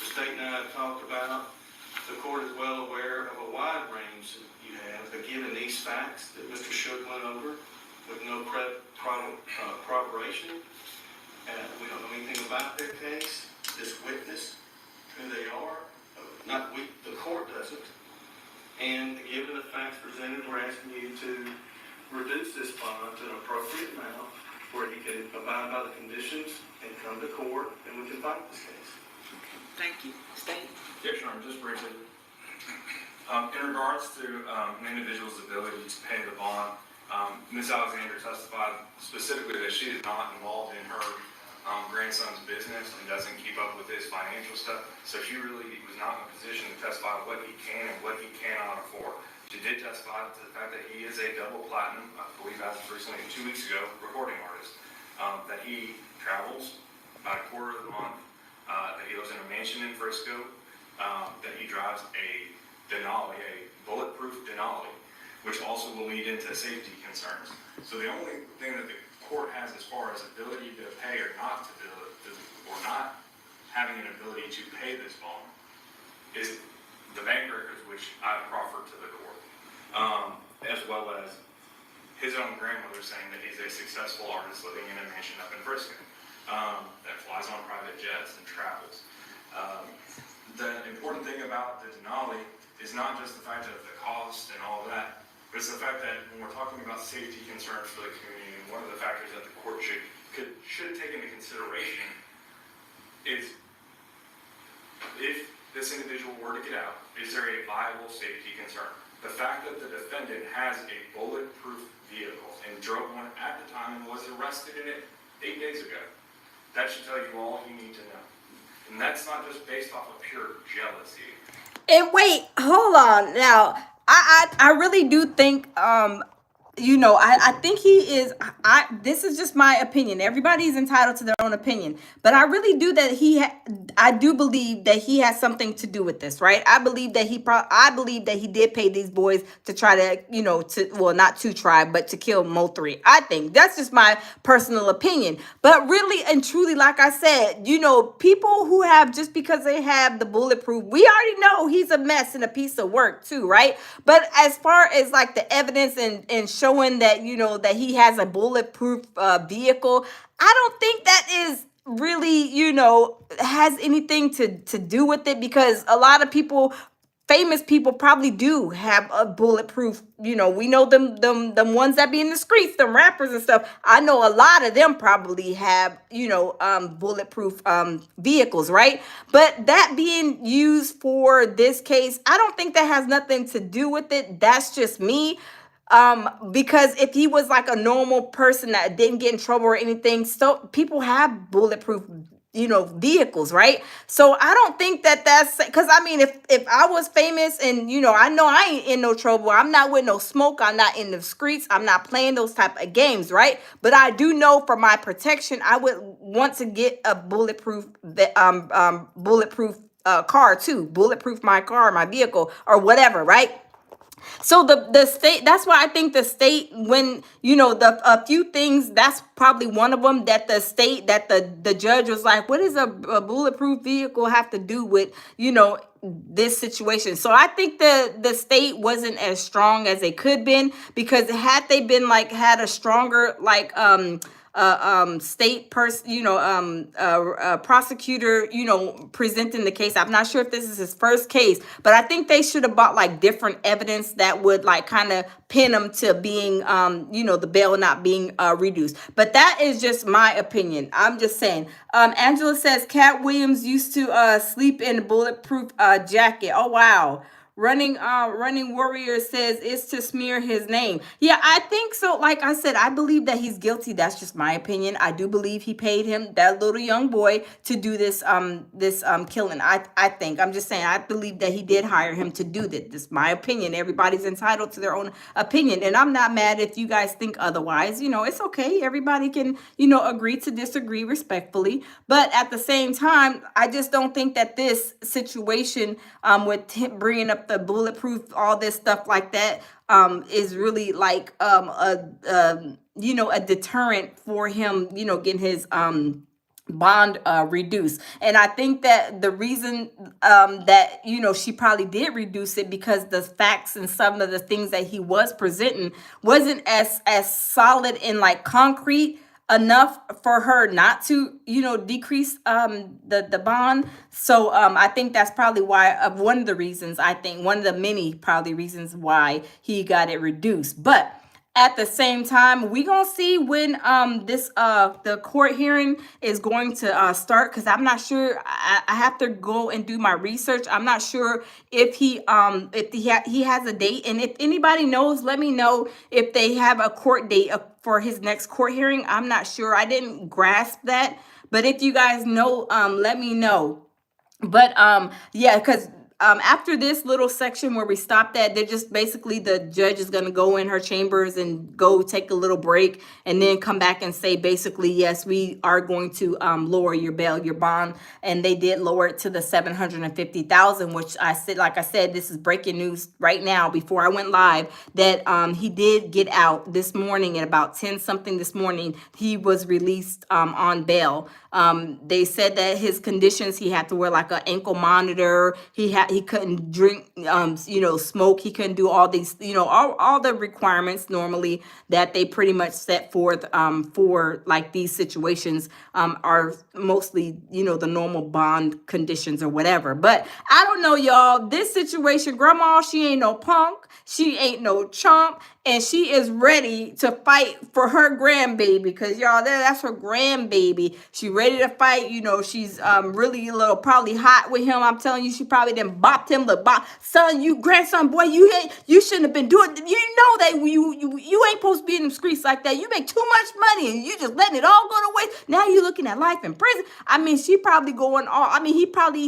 [SPEAKER 10] state and I have talked about, the court is well aware of a wide range that you have, but given these facts that Mr. Shook went over with no corroboration, we don't know anything about their case, this witness, who they are, the court doesn't, and given the facts presented, we're asking you to reduce this bond to an appropriate amount where he can abide by the conditions and come to court, and we can fight this case.
[SPEAKER 4] Thank you. State.
[SPEAKER 2] Yes, Your Honor, just briefly. In regards to an individual's ability to pay the bond, Ms. Alexander testified specifically that she is not involved in her grandson's business and doesn't keep up with his financial stuff. So she really was not in a position to testify what he can and what he cannot afford. She did testify to the fact that he is a double platinum, I believe as of recently 2 weeks ago, recording artist, that he travels about a quarter of the month, that he lives in a mansion in Frisco, that he drives a Denali, a bulletproof Denali, which also will lead into safety concerns. So the only thing that the court has as far as ability to pay or not to or not having an ability to pay this bond is the bank records which I proffered to the court, as well as his own grandmother saying that he's a successful artist living in a mansion up in Frisco that flies on private jets and travels. The important thing about the Denali is not just the fact of the cost and all that. is the fact that when we're talking about safety concerns for the community, one of the factors that the court should take into consideration is if this individual were to get out, is there a viable safety concern? The fact that the defendant has a bulletproof vehicle and drove one at the time and was arrested in it 8 days ago, that should tell you all you need to know. And that's not just based off of pure jealousy.
[SPEAKER 1] And wait, hold on. Now, I really do think I think he is. This is just my opinion. Everybody's entitled to their own opinion, but I really do that I do believe that he has something to do with this, right? I believe that I believe that he did pay these boys to try to, not to try, but to kill Mo3. I think that's just my personal opinion. But really and truly, like I said, people who have, just because they have the bulletproof, we already know he's a mess and a piece of work too, right? But as far as like the evidence and showing that, that he has a bulletproof vehicle, I don't think that is really, has anything to do with it, because a lot of people, famous people, probably do have a bulletproof, we know them ones that be in the streets, them rappers and stuff. I know a lot of them probably have, bulletproof vehicles, right? But that being used for this case, I don't think that has nothing to do with it. That's just me. Because if he was like a normal person that didn't get in trouble or anything, so people have bulletproof, vehicles, right? So I don't think that's, because I mean, if I was famous and, I know I ain't in no trouble, I'm not with no smoke, I'm not in the streets, I'm not playing those type of games, right? But I do know for my protection, I would want to get a bulletproof car too, bulletproof my car, my vehicle, or whatever, right? So the state, that's why I think the state, when, a few things, that's probably one of them, that the state, that the judge was like, what does a bulletproof vehicle have to do with, this situation? So I think the state wasn't as strong as they could been, because had they been like, had a stronger, like, state person, prosecutor, presenting the case. I'm not sure if this is his first case, but I think they should have bought like different evidence that would like kind of pin him to being, the bail not being reduced. But that is just my opinion. I'm just saying. Angela says Cat Williams used to sleep in a bulletproof jacket. Oh, wow. Running Warrior says it's to smear his name. Yeah, I think so. Like I said, I believe that he's guilty. That's just my opinion. I do believe he paid him, that little young boy, to do this killing. I think, I'm just saying, I believe that he did hire him to do this. This is my opinion. Everybody's entitled to their own opinion, and I'm not mad if you guys think otherwise. It's okay. Everybody can, agree to disagree respectfully. But at the same time, I just don't think that this situation, with him bringing up the bulletproof, all this stuff like that, is really like a deterrent for him, getting his bond reduced. And I think that the reason that she probably did reduce it, because the facts and some of the things that he was presenting wasn't as solid and like concrete enough for her not to decrease the bond. So I think that's probably why, one of the reasons, I think one of the many probably reasons why he got it reduced. But at the same time, we gonna see when the court hearing is going to start, because I'm not sure. I have to go and do my research. I'm not sure if he has a date, and if anybody knows, let me know if they have a court date for his next court hearing. I'm not sure. I didn't grasp that, but if you guys know, let me know. But yeah, because after this little section where we stopped at, they're just basically, the judge is going to go in her chambers and go take a little break, and then come back and say basically, yes, we are going to lower your bail, your bond. And they did lower it to the $750,000, which I said, like I said, this is breaking news right now before I went live, that he did get out this morning at about 10 something this morning. He was released on bail. They said that his conditions, he had to wear like an ankle monitor. He he couldn't drink, smoke. He couldn't do all these, all the requirements normally that they pretty much set forth for like these situations are mostly, the normal bond conditions or whatever. But I don't know, y'all. This situation, grandma, she ain't no punk. She ain't no chump. And she is ready to fight for her grandbaby because y'all, that's her grandbaby. She ready to fight. She's really a little probably hot with him. I'm telling you, she probably done bopped him the bop. Son, you grandson, boy, you shouldn't have been doing. You know that you ain't supposed to be in them streets like that. You make too much money and you just letting it all go to waste. Now you looking at life in prison. I mean, she probably going all. I mean, she probably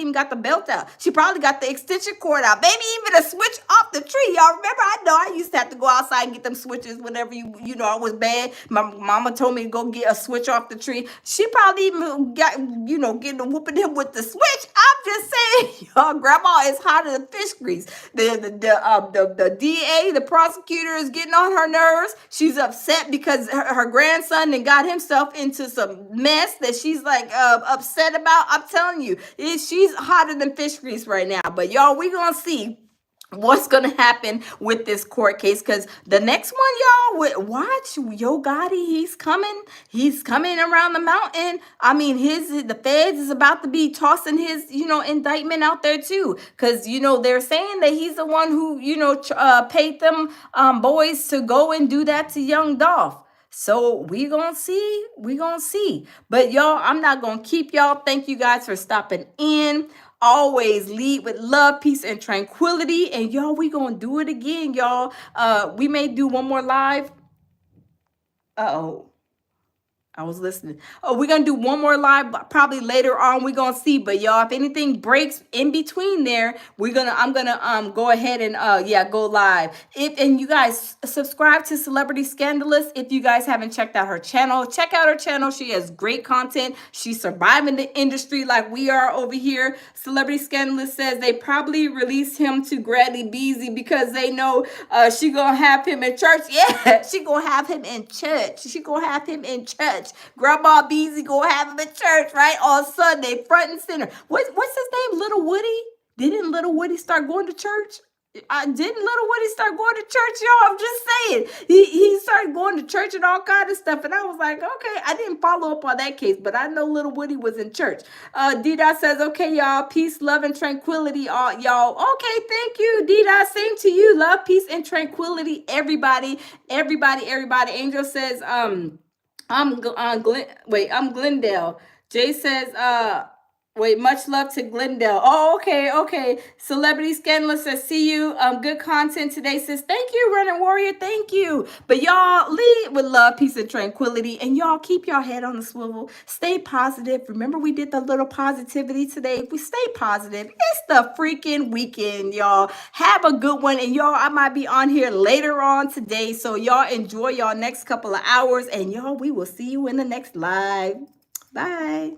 [SPEAKER 1] even got the belt out. She probably got the extension cord out. Maybe even a switch off the tree. Y'all remember? I know I used to have to go outside and get them switches whenever I was bad. My mama told me to go get a switch off the tree. She probably even got, getting whooping him with the switch. I'm just saying, y'all, grandma is hotter than fish grease. The DA, the prosecutor is getting on her nerves. She's upset because her grandson and got himself into some mess that she's like upset about. I'm telling you, she's hotter than fish grease right now. But y'all, we gonna see what's gonna happen with this court case, because the next one, y'all, watch Yo Gotti. He's coming around the mountain. I mean, the feds is about to be tossing his indictment out there too, because they're saying that he's the one who paid them boys to go and do that to young Dolph. So we gonna see. But y'all, I'm not gonna keep y'all. Thank you guys for stopping in. Always lead with love, peace, and tranquility. And y'all, we gonna do it again, y'all. We may do one more live. Uh-oh. I was listening. Oh, we're going to do one more live probably later on. We're going to see. But y'all, if anything breaks in between there, I'm going to go ahead and go live. And you guys subscribe to Celebrity Scandalous. If you guys haven't checked out her channel, check out her channel. She has great content. She's surviving the industry like we are over here. Celebrity Scandalous says they probably released him to Gradley Beezy because they know she going to have him in church. Yeah, she going to have him in church. Grandma Beezy gonna have him in church, right? On Sunday, front and center. What's his name? Little Woody? Didn't Little Woody start going to church? Didn't Little Woody start going to church, y'all? I'm just saying. He started going to church and all kind of stuff. And I was like, okay, I didn't follow up on that case, but I know Little Woody was in church. D-Dot says, okay, y'all, peace, love, and tranquility, y'all. Okay, thank you, D-Dot. Same to you. Love, peace, and tranquility, everybody. Angel says, I'm Glendale. Jay says, much love to Glendale. Oh, okay. Celebrity Scandalous says, see you. Good content today, says, thank you, Running Warrior. Thank you. But y'all, lead with love, peace, and tranquility. And y'all keep your head on the swivel. Stay positive. Remember, we did the little positivity today. If we stay positive, it's the freaking weekend, y'all. Have a good one. And y'all, I might be on here later on today. So y'all enjoy y'all next couple of hours. And y'all, we will see you in the next live. Bye.